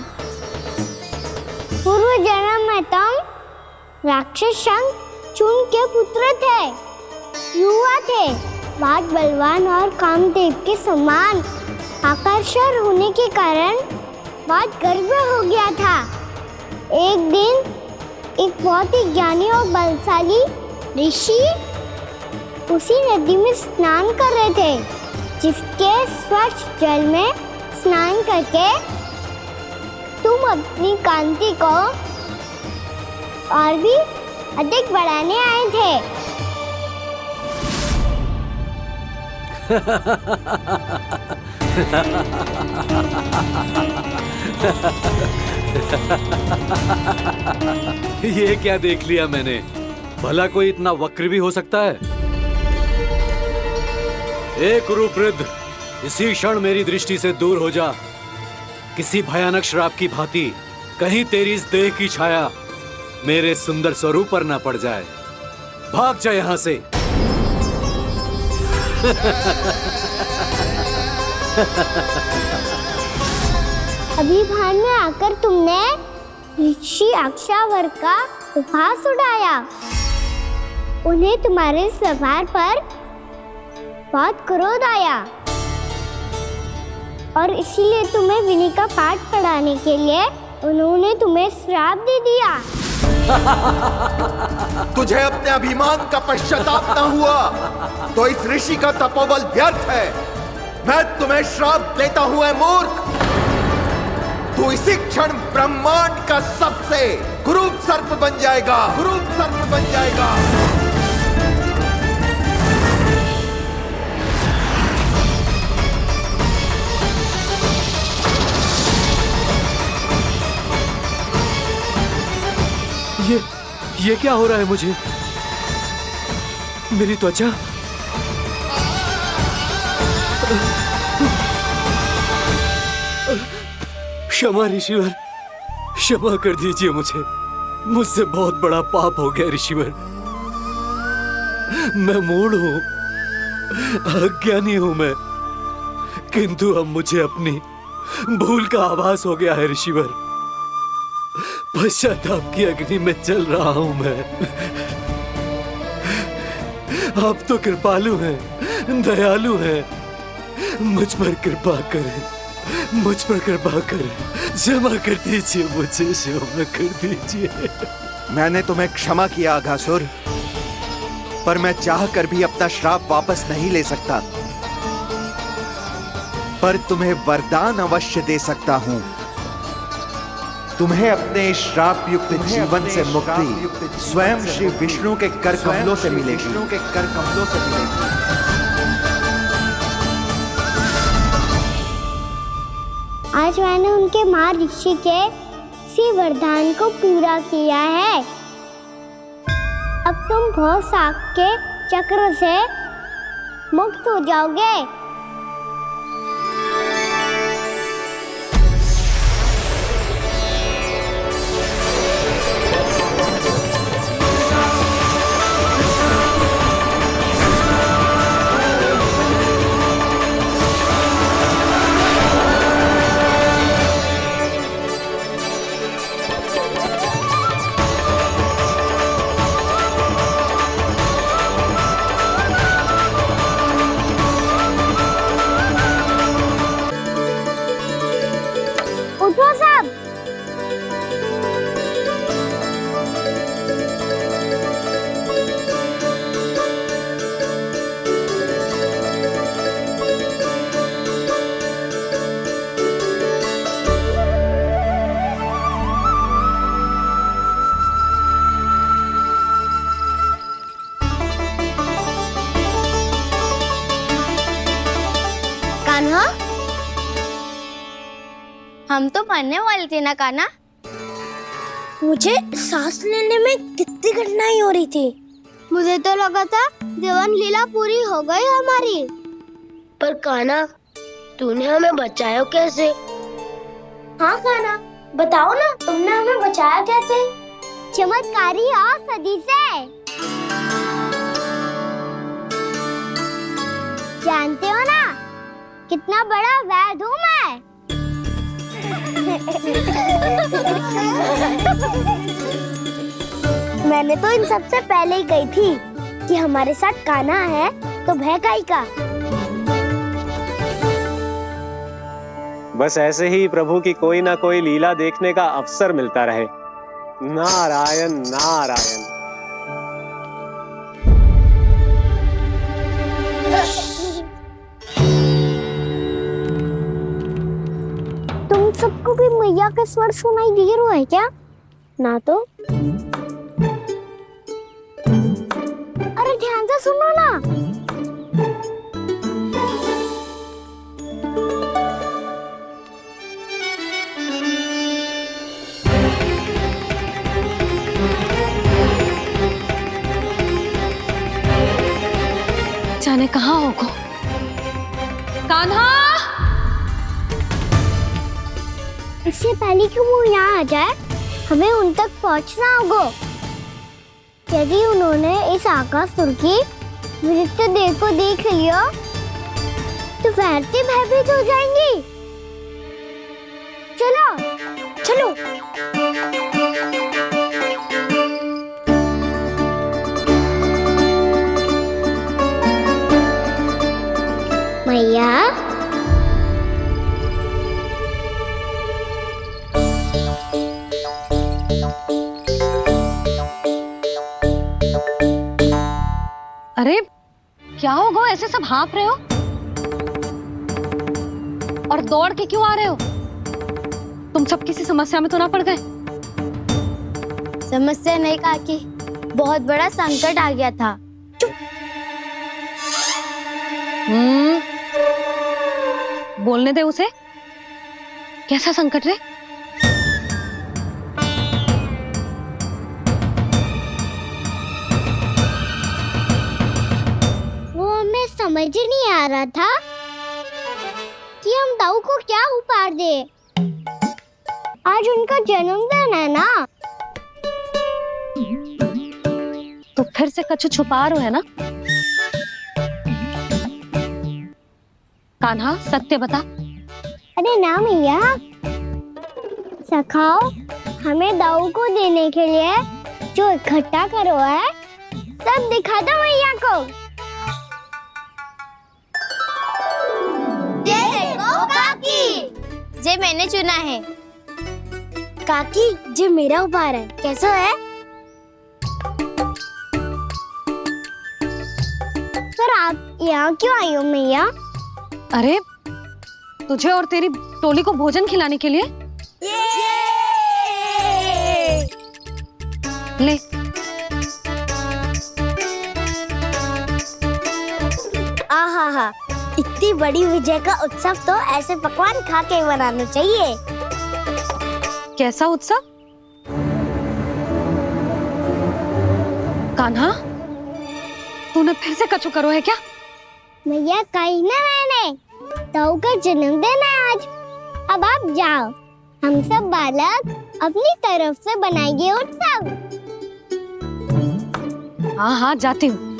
पूर्व जन्म में तुम राक्षस शंखचूड़ के पुत्र थे, युवा थे, बहुत बलवान और कामदेव के समान। आकर्षण होने के कारण बहुत गर्व हो गया था। एक दिन एक बहुत ही ज्ञानी और बलशाली ऋषि उसी नदी में स्नान कर रहे थे, जिसके स्वच्छ जल में स्नान करके तुम अपनी कांति को और भी अधिक बढ़ाने आए थे। ये क्या देख लिया मैंने? भला कोई इतना वक्र भी हो सकता है? एक कुरुवृद्ध, इसी क्षण मेरी दृष्टि से दूर हो जा। किसी भयानक श्राप की भांति कहीं तेरी इस देह की छाया मेरे सुंदर स्वरूप पर न पड़ जाए। भाग जा यहाँ से। अभी भान में आकर तुमने ऋषि अक्षावर का उपहास उड़ाया। उन्हें तुम्हारे सवार पर बहुत क्रोध आया और इसीलिए तुम्हें विनी का पाठ पढ़ाने के लिए उन्होंने तुम्हें श्राप दे दिया। तुझे अपने अभिमान का पश्चाताप न हुआ तो इस ऋषि का तपोबल व्यर्थ है। मैं तुम्हें श्राप देता हूं ऐ मूर्ख। तू इसी क्षण ब्रह्मांड का सबसे कुरूप सर्प बन जाएगा, कुरूप सर्प बन जाएगा। ये क्या हो रहा है मुझे? मेरी त्वचा क्षमा ऋषिवर, क्षमा कर दीजिए मुझे। मुझसे बहुत बड़ा पाप हो गया ऋषिवर। मैं मूढ़ हूं, अज्ञानी हूं मैं, किंतु अब मुझे अपनी भूल का आभास हो गया है ऋषिवर। पश्चाताप की अग्नि में जल रहा हूं मैं। आप तो कृपालु हैं, दयालु हैं, मुझ पर कृपा करें, मुझ पर कृपा करें। क्षमा कर दीजिए मुझे, क्षमा कर दीजिए। मैंने तुम्हें क्षमा किया अघासुर, पर मैं चाहकर भी अपना श्राप वापस नहीं ले सकता। पर तुम्हें वरदान अवश्य दे सकता हूं। तुम्हें अपने श्राप युक्त जीवन से मुक्ति स्वयं श्री विष्णु के कर कमलों से मिलेगी। आज मैंने उनके माँ ऋषि के इसी वरदान को पूरा किया है। अब तुम भव साग के चक्र से मुक्त हो जाओगे। उठो सब। कान्हा, हम तो मरने वाले थे ना कान्हा। मुझे सांस लेने में कितनी कठिनाई हो रही थी। मुझे तो लगा था जीवन लीला पूरी हो गई हमारी। पर कान्हा, तूने हमें बचाया कैसे? हाँ कान्हा, बताओ ना, तुमने हमें बचाया कैसे? चमत्कारी औषधि से। जानते हो ना कितना बड़ा वैद्य हूँ मैं। मैंने तो इन सबसे पहले ही कही थी कि हमारे साथ कान्हा है तो भय काई का। बस ऐसे ही प्रभु की कोई ना कोई लीला देखने का अवसर मिलता रहे। नारायण नारायण। तुम सबको भी मैया का स्वर सुनाई दे रहा है क्या? ना तो। अरे ध्यान से सुनो ना। जाने कहाँ होगा कान्हा। इससे पहले कि वो यहाँ आ जाए, हमें उन तक पहुँचना होगा। यदि उन्होंने इस आकासुर की नृत्य देह को देख लिया तो वैरती भयभीत हो जाएंगी। चलो चलो। मैया। अरे क्या हो गो, ऐसे सब हाँफ रहे हो और दौड़ के क्यों आ रहे हो? तुम सब किसी समस्या में तो ना पड़ गए? समस्या नहीं काकी, बहुत बड़ा संकट आ गया था। बोलने दे उसे। कैसा संकट रे? वो हमें समझ ही नहीं आ रहा था कि हम दाऊ को क्या उपहार दे। आज उनका जन्मदिन है ना। तो फिर से कछु छुपा रहे हो है ना? कान्हा सत्य बता। अरे ना मैया, सखाओ हमें दाऊ को देने के लिए जो इकट्ठा करो है सब दिखा दो मैया को। ये देखो काकी, जे मैंने चुना है। काकी जे मेरा उपहार है, कैसा है? पर आप यहाँ क्यों आई हो मैया? अरे तुझे और तेरी टोली को भोजन खिलाने के लिए। ले। आहा, इतनी बड़ी विजय का उत्सव तो ऐसे पकवान खा के मनाना चाहिए। कैसा उत्सव? कान्हा तूने फिर से कछु करो है क्या? मैया कही ना मैंने, दाऊ का जन्मदिन है आज। अब आप जाओ, हम सब बालक अपनी तरफ से बनाएंगे उत्सव। हाँ हाँ जाती हूँ।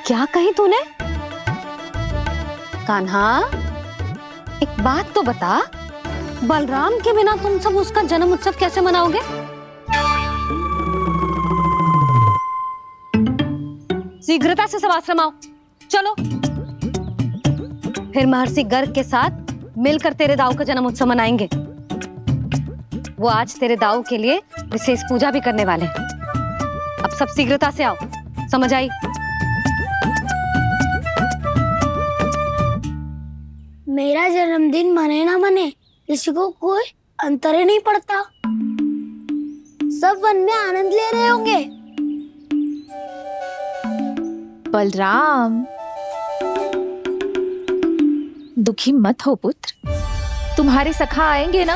क्या कही तूने? कान्हा एक बात तो बता, बलराम के बिना तुम सब उसका जन्म उत्सव कैसे मनाओगे? शीघ्रता से सब आश्रम आओ, चलो। फिर महर्षि गर्ग के साथ मिलकर तेरे दाऊ का जन्म उत्सव मनाएंगे। वो आज तेरे दाऊ के लिए विशेष पूजा भी करने वाले हैं। अब सब शीघ्रता से आओ, समझ आई? मेरा जन्मदिन मने ना मने, किसी को कोई अंतर ही नहीं पड़ता। सब वन में आनंद ले रहे होंगे। बलराम दुखी मत हो पुत्र, तुम्हारे सखा आएंगे ना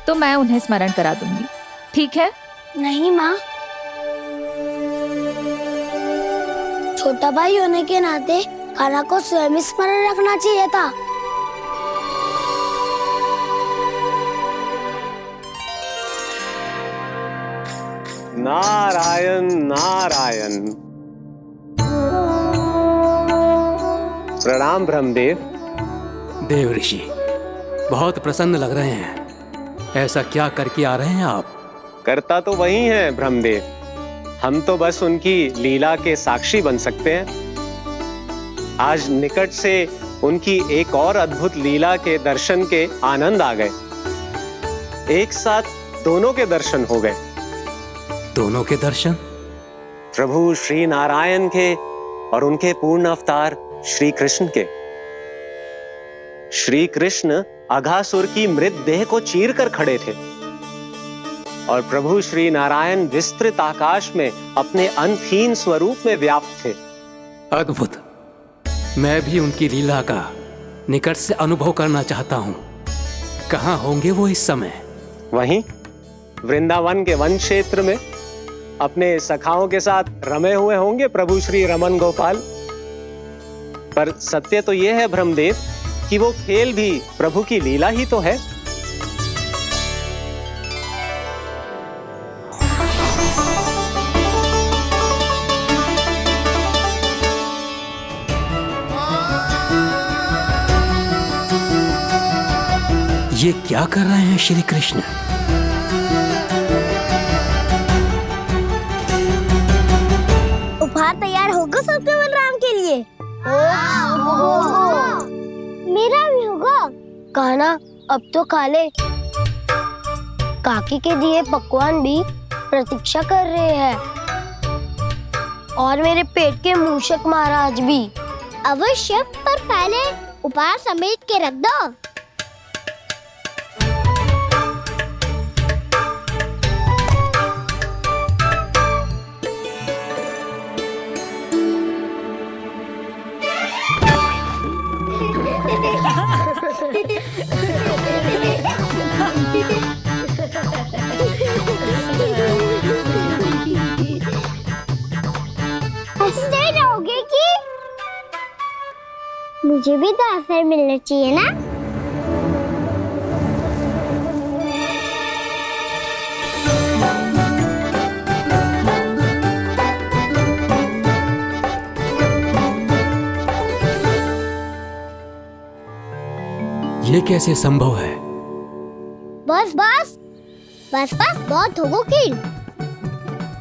तो मैं उन्हें स्मरण करा दूंगी, ठीक है? नहीं माँ, छोटा भाई होने के नाते कान्हा को स्वयं स्मरण रखना चाहिए था। नारायण नारायण। प्रणाम ब्रह्मदेव। देव ऋषि बहुत प्रसन्न लग रहे हैं। ऐसा क्या करके आ रहे हैं आप? करता तो वही है ब्रह्मदेव, हम तो बस उनकी लीला के साक्षी बन सकते हैं। आज निकट से उनकी एक और अद्भुत लीला के दर्शन के आनंद आ गए। एक साथ दोनों के दर्शन हो गए। दोनों के दर्शन? प्रभु श्री नारायण के और उनके पूर्ण अवतार श्री कृष्ण के। श्री कृष्ण अघासुर की मृत देह को चीर कर खड़े थे और प्रभु श्री नारायण विस्तृत आकाश में अपने अंतहीन स्वरूप में व्याप्त थे। अद्भुत। मैं भी उनकी लीला का निकट से अनुभव करना चाहता हूँ। कहाँ होंगे वो इस समय? वहीं वृंदावन के वन क्षेत्र में अपने सखाओं के साथ रमे हुए होंगे प्रभु श्री रमन गोपाल। पर सत्य तो यह है ब्रह्मदेव कि वो खेल भी प्रभु की लीला ही तो है। ये क्या कर रहे हैं श्री कृष्ण? मेरा भी होगा। कहना अब तो खा ले। काकी के दिए पकवान भी प्रतीक्षा कर रहे हैं और मेरे पेट के मूषक महाराज भी। अवश्य, पर पहले उपहार समेट के रख दो। हंसते रहोगे कि मुझे भी तो अवसर मिलना चाहिए ना। ये कैसे संभव है? बस बस बस बस बहुत होगो कि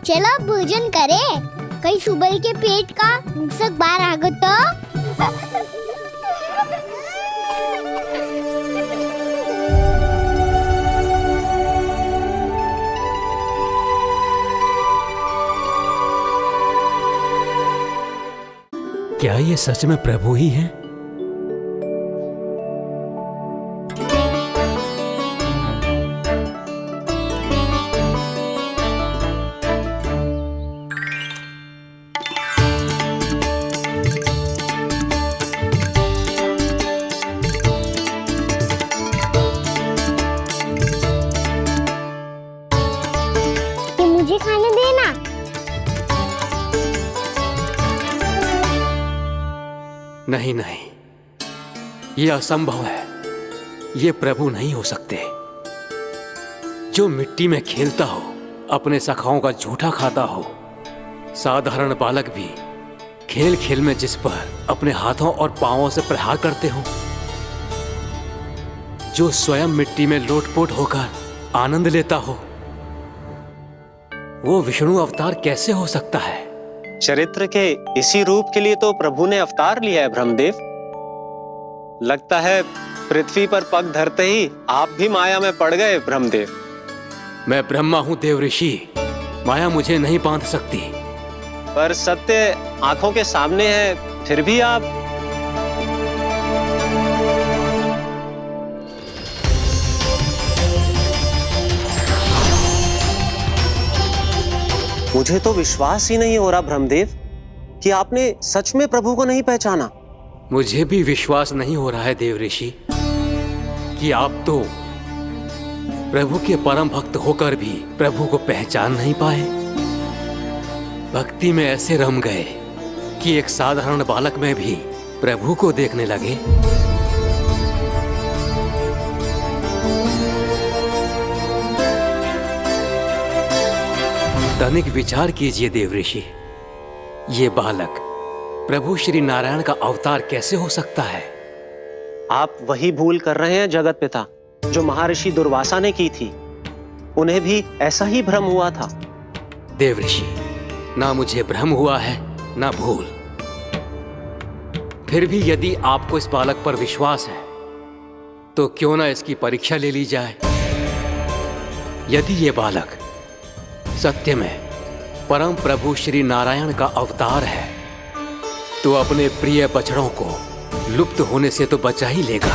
चलो अब भोजन करे। कई सुबह के पेट का मूषक बाहर आ गो तो। क्या ये सच में प्रभु ही हैं? मुझे खाने देना। नहीं नहीं, ये असंभव है। ये प्रभु नहीं हो सकते। जो मिट्टी में खेलता हो, अपने सखाओं का झूठा खाता हो, साधारण बालक भी खेल खेल में जिस पर अपने हाथों और पांवों से प्रहार करते हो, जो स्वयं मिट्टी में लोटपोट होकर आनंद लेता हो, वो विष्णु अवतार कैसे हो सकता है? चरित्र के इसी रूप के लिए तो प्रभु ने अवतार लिया है ब्रह्मदेव। लगता है पृथ्वी पर पग धरते ही आप भी माया में पड़ गए ब्रह्मदेव। मैं ब्रह्मा हूं देव ऋषि, माया मुझे नहीं बांध सकती। पर सत्य आंखों के सामने है, फिर भी आप। मुझे तो विश्वास ही नहीं हो रहा ब्रह्मदेव कि आपने सच में प्रभु को नहीं पहचाना। मुझे भी विश्वास नहीं हो रहा है देव ऋषि कि आप तो प्रभु के परम भक्त होकर भी प्रभु को पहचान नहीं पाए। भक्ति में ऐसे रम गए कि एक साधारण बालक में भी प्रभु को देखने लगे। तनिक विचार कीजिए देव ऋषि, ये बालक प्रभु श्री नारायण का अवतार कैसे हो सकता है? आप वही भूल कर रहे हैं जगत पिता जो महर्षि दुर्वासा ने की थी। उन्हें भी ऐसा ही भ्रम हुआ था। देव ऋषि, ना मुझे भ्रम हुआ है ना भूल। फिर भी यदि आपको इस बालक पर विश्वास है तो क्यों ना इसकी परीक्षा ले ली जाए। यदि ये बालक सत्य में परम प्रभु श्री नारायण का अवतार है तो अपने प्रिय बछड़ों को लुप्त होने से तो बचा ही लेगा,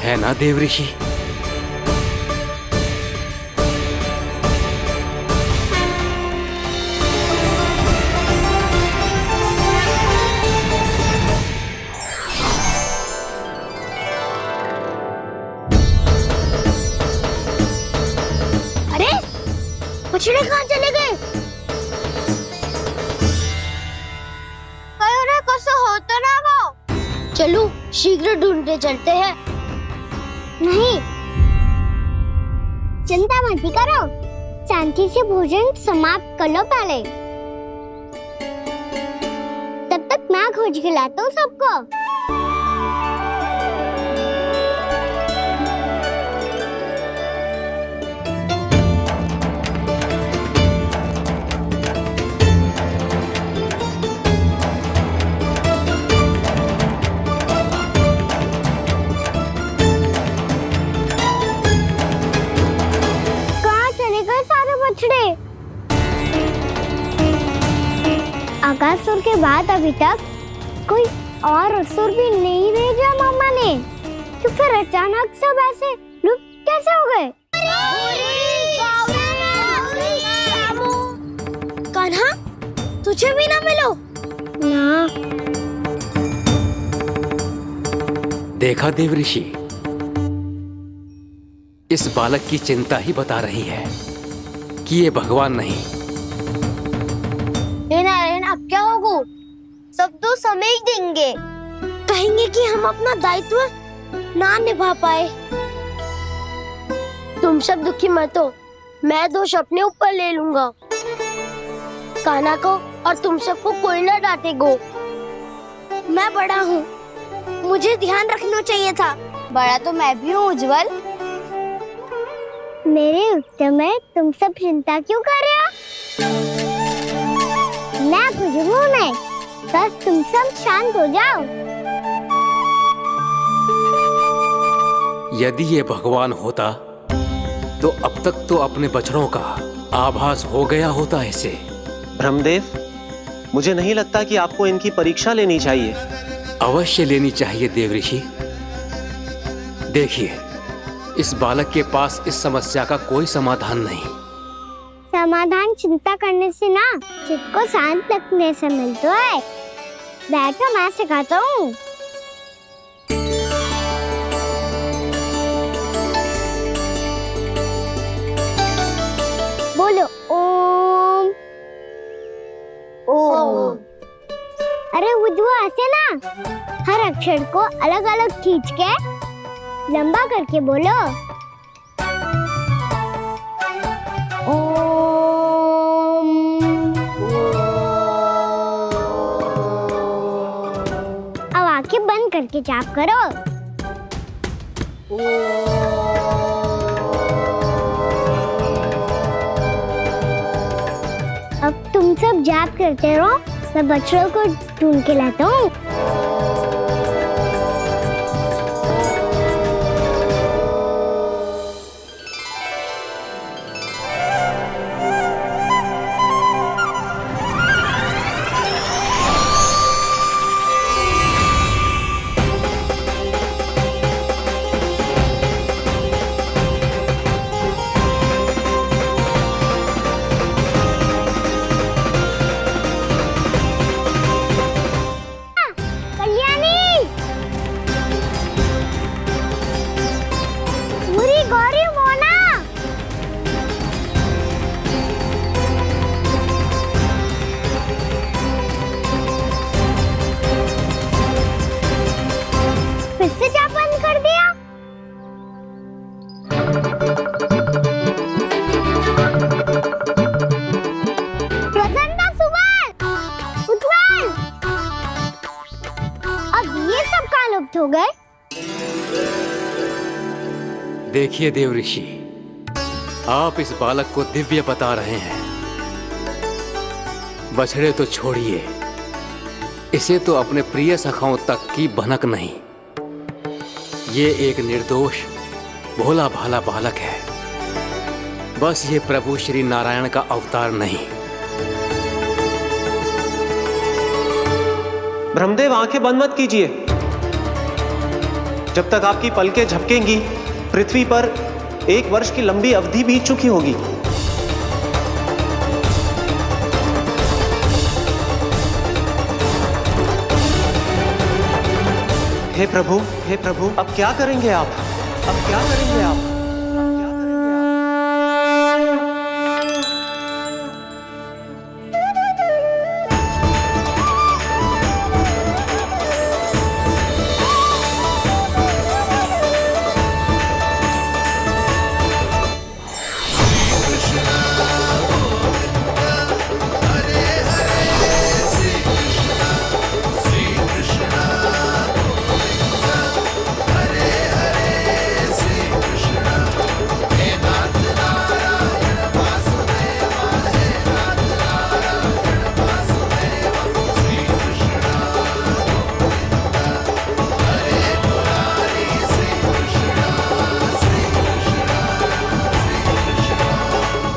है ना देव ऋषि? बछड़े कहाँ चले गए? हो तो ना वो। चलो शीघ्र ढूंढते चलते हैं। नहीं, चिंता मत करो, शांति से भोजन समाप्त कर लो पहले। तब तक मैं खोज के लाता हूँ सबको। आकासुर के बाद अभी तक कोई और असुर भी नहीं भेजा मामा ने, तो फिर अचानक सब ऐसे लुप्त कैसे हो गए? कान्हा, तुझे भी ना मिलो ना। देखा देव ऋषि, इस बालक की चिंता ही बता रही है कि ये भगवान नहीं। हे नारायण, अब क्या होगा? सब तो समझ देंगे, कहेंगे कि हम अपना दायित्व ना निभा पाए। तुम सब दुखी मत हो, मैं दोष अपने ऊपर ले लूंगा। कान्हा को और तुम सबको कोई ना डांटेगो। मैं बड़ा हूँ, मुझे ध्यान रखना चाहिए था। बड़ा तो मैं भी हूँ उज्जवल। मेरे उत्तर में तुम सब चिंता क्यों कर रहे हो? मैं कुछ हूँ नहीं, बस तुम सब शांत हो जाओ। यदि ये भगवान होता तो अब तक तो अपने बछड़ों का आभास हो गया होता इसे। ब्रह्मदेव, मुझे नहीं लगता कि आपको इनकी परीक्षा लेनी चाहिए। अवश्य लेनी चाहिए देव ऋषि। देखिए, इस बालक के पास इस समस्या का कोई समाधान नहीं। समाधान चिंता करने से ना, चित्त को शांत रखने से मिलता है। बैठो, मैं सिखाता हूँ। बोलो ओम। ओम। अरे उज्जवा, ऐसे ना हर अक्षर को अलग अलग खींच के लंबा करके बोलो। अब आंखें बंद करके जाप करो। अब तुम सब जाप करते रहो, मैं बच्चों को ढूंढ के लाता हूँ। हो गए। देखिए देव ऋषि, आप इस बालक को दिव्य बता रहे हैं। बछड़े तो छोड़िए, इसे तो अपने प्रिय सखाओं तक की भनक नहीं। ये एक निर्दोष भोला भाला बालक है, बस ये प्रभु श्री नारायण का अवतार नहीं। ब्रह्मदेव, आंखें बंद मत कीजिए। जब तक आपकी पलकें झपकेंगी, पृथ्वी पर 1 वर्ष की लंबी अवधि बीत चुकी होगी। हे प्रभु, अब क्या करेंगे आप? अब क्या करेंगे आप?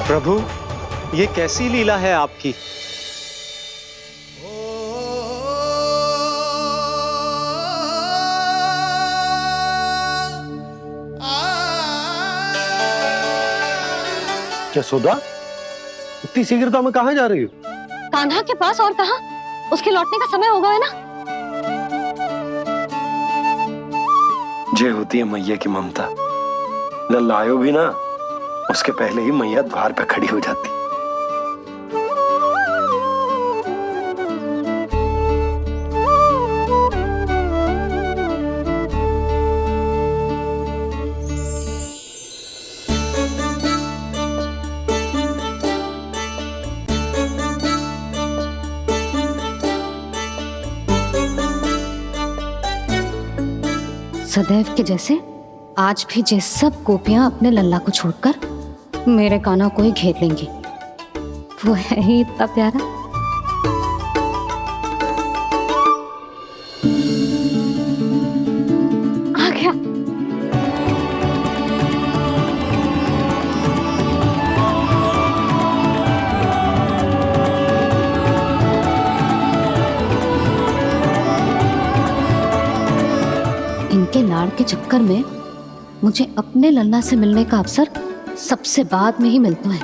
प्रभु, ये कैसी लीला है आपकी? यशोदा, इतनी शीघ्रता में कहाँ जा रही हो? कान्हा के पास, और कहाँ? उसके लौटने का समय होगा है ना। ये होती है मैया की ममता। लल्ला आयो भी ना, उसके पहले ही मैया द्वार पे खड़ी हो जाती। सदैव के जैसे आज भी जे सब गोपियां अपने लल्ला को छोड़कर मेरे कान्हा को ही घेर लेंगी। वो है ही इतना प्यारा। आ गया। इनके लाड़ के चक्कर में मुझे अपने लल्ला से मिलने का अवसर सबसे बाद में ही मिलता है।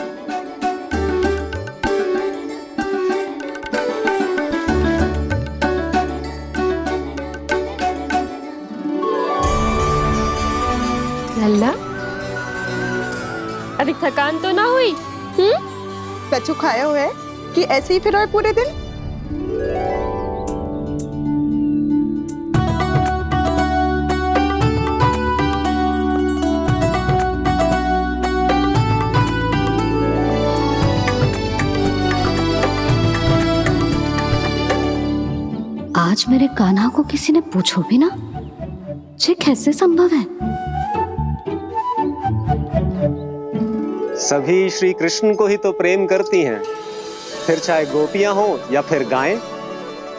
लल्ला, अभी थकान तो ना हुई? कछु खाया हुआ है कि ऐसे ही फिर आए पूरे दिन? आज मेरे कान्हा को किसी ने पूछो भी ना, ये कैसे संभव है? सभी श्री कृष्ण को ही तो प्रेम करती हैं, फिर चाहे गोपियां हो या फिर गायें।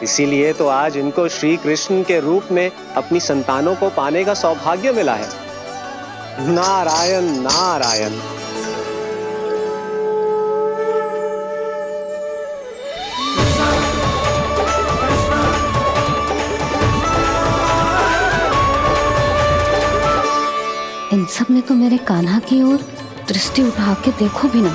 इसीलिए तो आज इनको श्री कृष्ण के रूप में अपनी संतानों को पाने का सौभाग्य मिला है। नारायण नारायण। इन सब ने तो मेरे कान्हा की ओर दृष्टि उठा के देखो भी ना।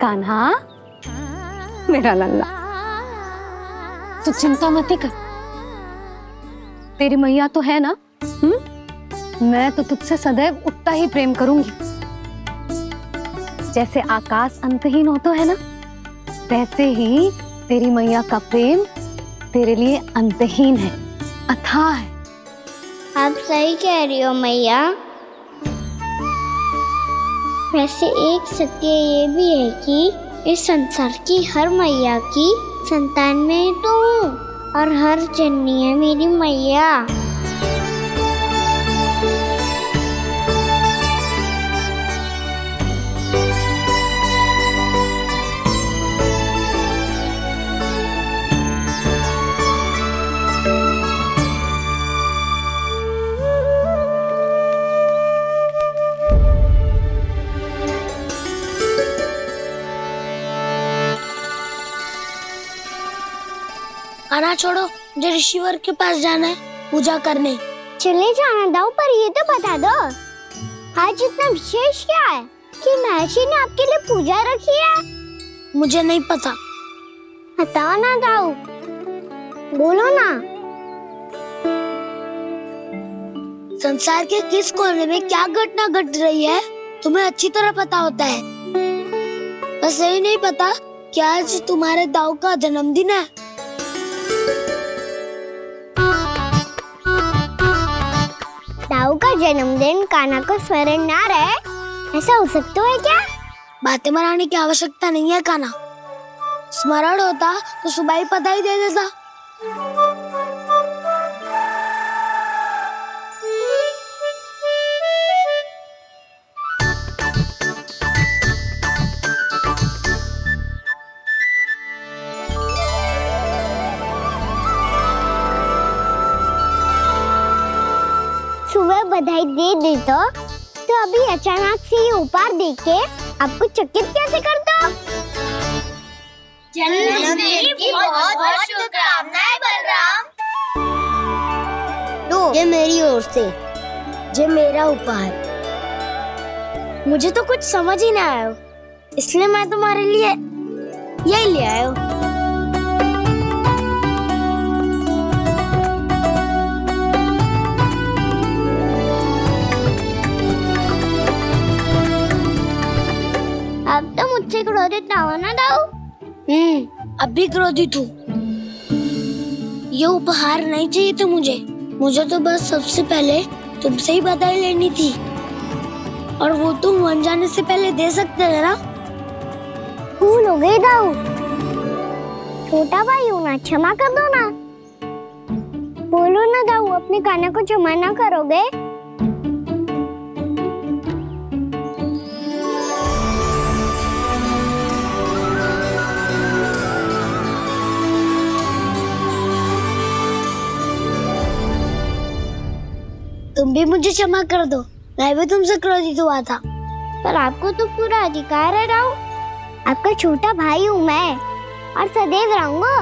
कान्हा, मेरा लल्ला, तू चिंता मत कर। तेरी मैया तो है ना, मैं तो तुझसे सदैव उतना ही प्रेम करूंगी। जैसे आकाश अंतहीन होता है ना, वैसे ही तेरी मैया का प्रेम तेरे लिए अंतहीन है, अथाह है। आप सही कह रही हो मैया। वैसे एक सत्य ये भी है कि इस संसार की हर मैया की संतान में तो हूँ, और हर जननी है मेरी मैया। खाना छोड़ो, मुझे ऋषिवर के पास जाना है पूजा करने। चले जाना दाऊ, पर ये तो बता दो आज इतना विशेष क्या है कि महर्षि ने आपके लिए पूजा रखी है? मुझे नहीं पता। बताओ ना दाऊ, बोलो ना। संसार के किस कोने में क्या घटना घट रही है तुम्हें अच्छी तरह पता होता है। बस यही नहीं पता कि आज तुम्हारे दाऊ का जन्मदिन है। दाऊ का जन्मदिन कान्हा को स्मरण ना रहे, ऐसा हो सकता है क्या? बातें बनाने की आवश्यकता नहीं है कान्हा। स्मरण होता तो सुबह ही पता ही दे देता। सुबह बधाई दे देता तो अभी अचानक से ये उपहार देख के आपको चकित कैसे कर दो? जन्मदिन की बहुत बहुत शुभकामनाएं बलराम। ये मेरी ओर से, ये मेरा उपहार। मुझे तो कुछ समझ ही ना आया, इसलिए मैं तुम्हारे लिए यही ले आया हूँ। अब तो मुझसे क्रोधित ना होना दाऊ। अब भी क्रोधित हूँ। ये उपहार नहीं चाहिए था मुझे तो बस सबसे पहले तुमसे ही बधाई लेनी थी, और वो तुम बन जाने से पहले दे सकते थे ना। भूल हो गई दाऊ। छोटा भाई हूँ ना, क्षमा कर दो ना। बोलो ना दाऊ, अपने कान्हा को क्षमा ना करोगे? तुम भी मुझे क्षमा कर दो, मैं भी तुमसे क्रोधित हुआ था। पर आपको तो पूरा अधिकार है दाऊ। आपका छोटा भाई हूँ मैं, और सदैव रहूंगा।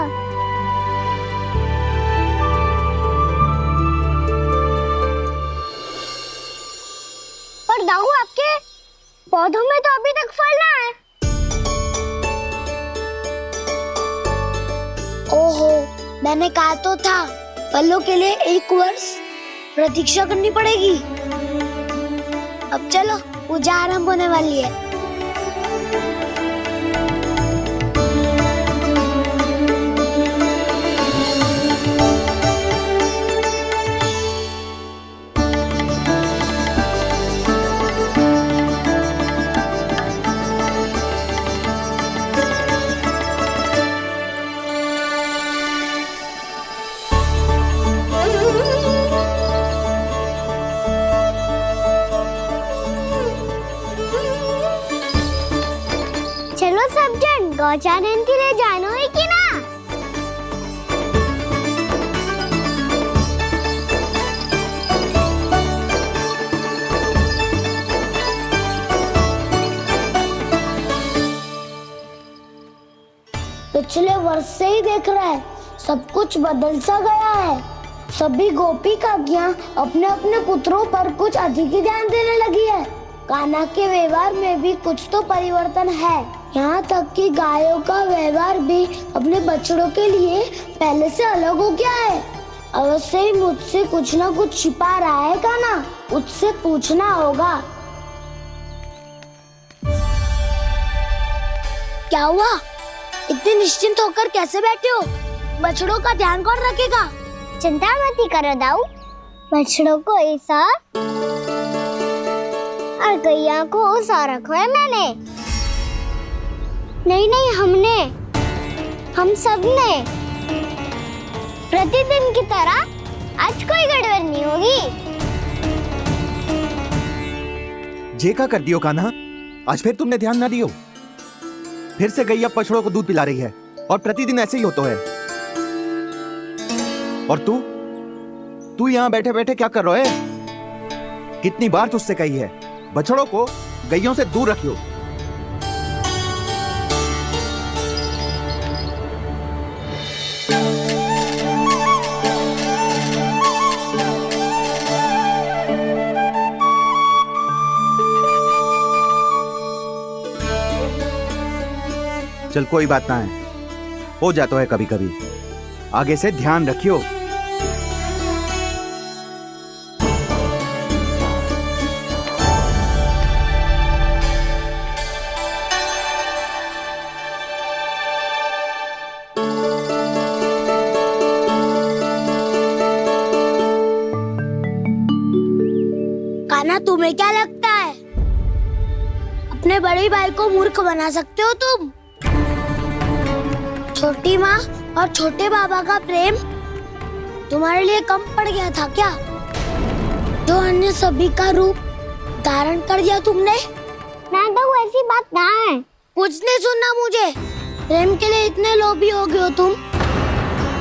पर दाऊ, आपके पौधों में तो अभी तक फल ना है। ओहो, मैंने कहा तो था, फलों के लिए 1 वर्ष प्रतीक्षा करनी पड़ेगी। अब चलो, पूजा आरंभ होने वाली है। चलो सब जन गौचारण के लिए जानो है कि ना? पिछले वर्ष से ही देख रहा है, सब कुछ बदल सा गया है। सभी गोपी काकियां अपने अपने पुत्रों पर कुछ अधिक ही ध्यान देने लगी है। कान्हा के व्यवहार में भी कुछ तो परिवर्तन है। यहाँ तक कि गायों का व्यवहार भी अपने बछड़ों के लिए पहले से अलग हो गया है। अवश्य ही मुझसे कुछ ना कुछ छिपा रहा है कान्हा, उससे पूछना होगा। क्या हुआ? इतने निश्चिंत होकर कैसे बैठे हो? बछड़ों का ध्यान कौन रखेगा? चिंता मत करो दाऊ, बछड़ों को ऐसा और गैया को ऐसा रखा है मैंने। नहीं, हम सब ने प्रतिदिन की तरह आज कोई गड़बड़ नहीं होगी। जे का कर दियो कान्हा, आज फिर तुमने ध्यान ना दियो। फिर से गैया बछड़ों को दूध पिला रही है, और प्रतिदिन ऐसे ही होता है। और तू यहाँ बैठे बैठे क्या कर रहा है? कितनी बार तुझसे कही है, बछड़ों को गैयों से दूर रखियो। चल कोई बात ना है, हो जाता है कभी कभी। आगे से ध्यान रखियो। कान्हा, तुम्हें क्या लगता है अपने बड़े भाई को मूर्ख बना सकते हो तुम? छोटी माँ और छोटे बाबा का प्रेम तुम्हारे लिए कम पड़ गया था क्या? जो अन्य सभी का रूप धारण कर दिया तुमने? ना तो ऐसी बात ना है। कुछ नहीं सुनना मुझे। प्रेम के लिए इतने लोभी हो गए हो तुम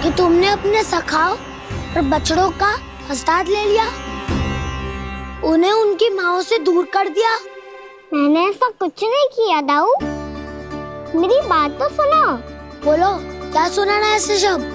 कि तुमने अपने सखाओं और बछड़ों का हस्ताक्षर ले लिया, उन्हें उनकी माँओं से दूर कर दिया। मैंने ऐसा कुछ नहीं किया दाऊ, मेरी बात तो सुनो। बोलो, क्या सुनाना है ऐसे शब्द?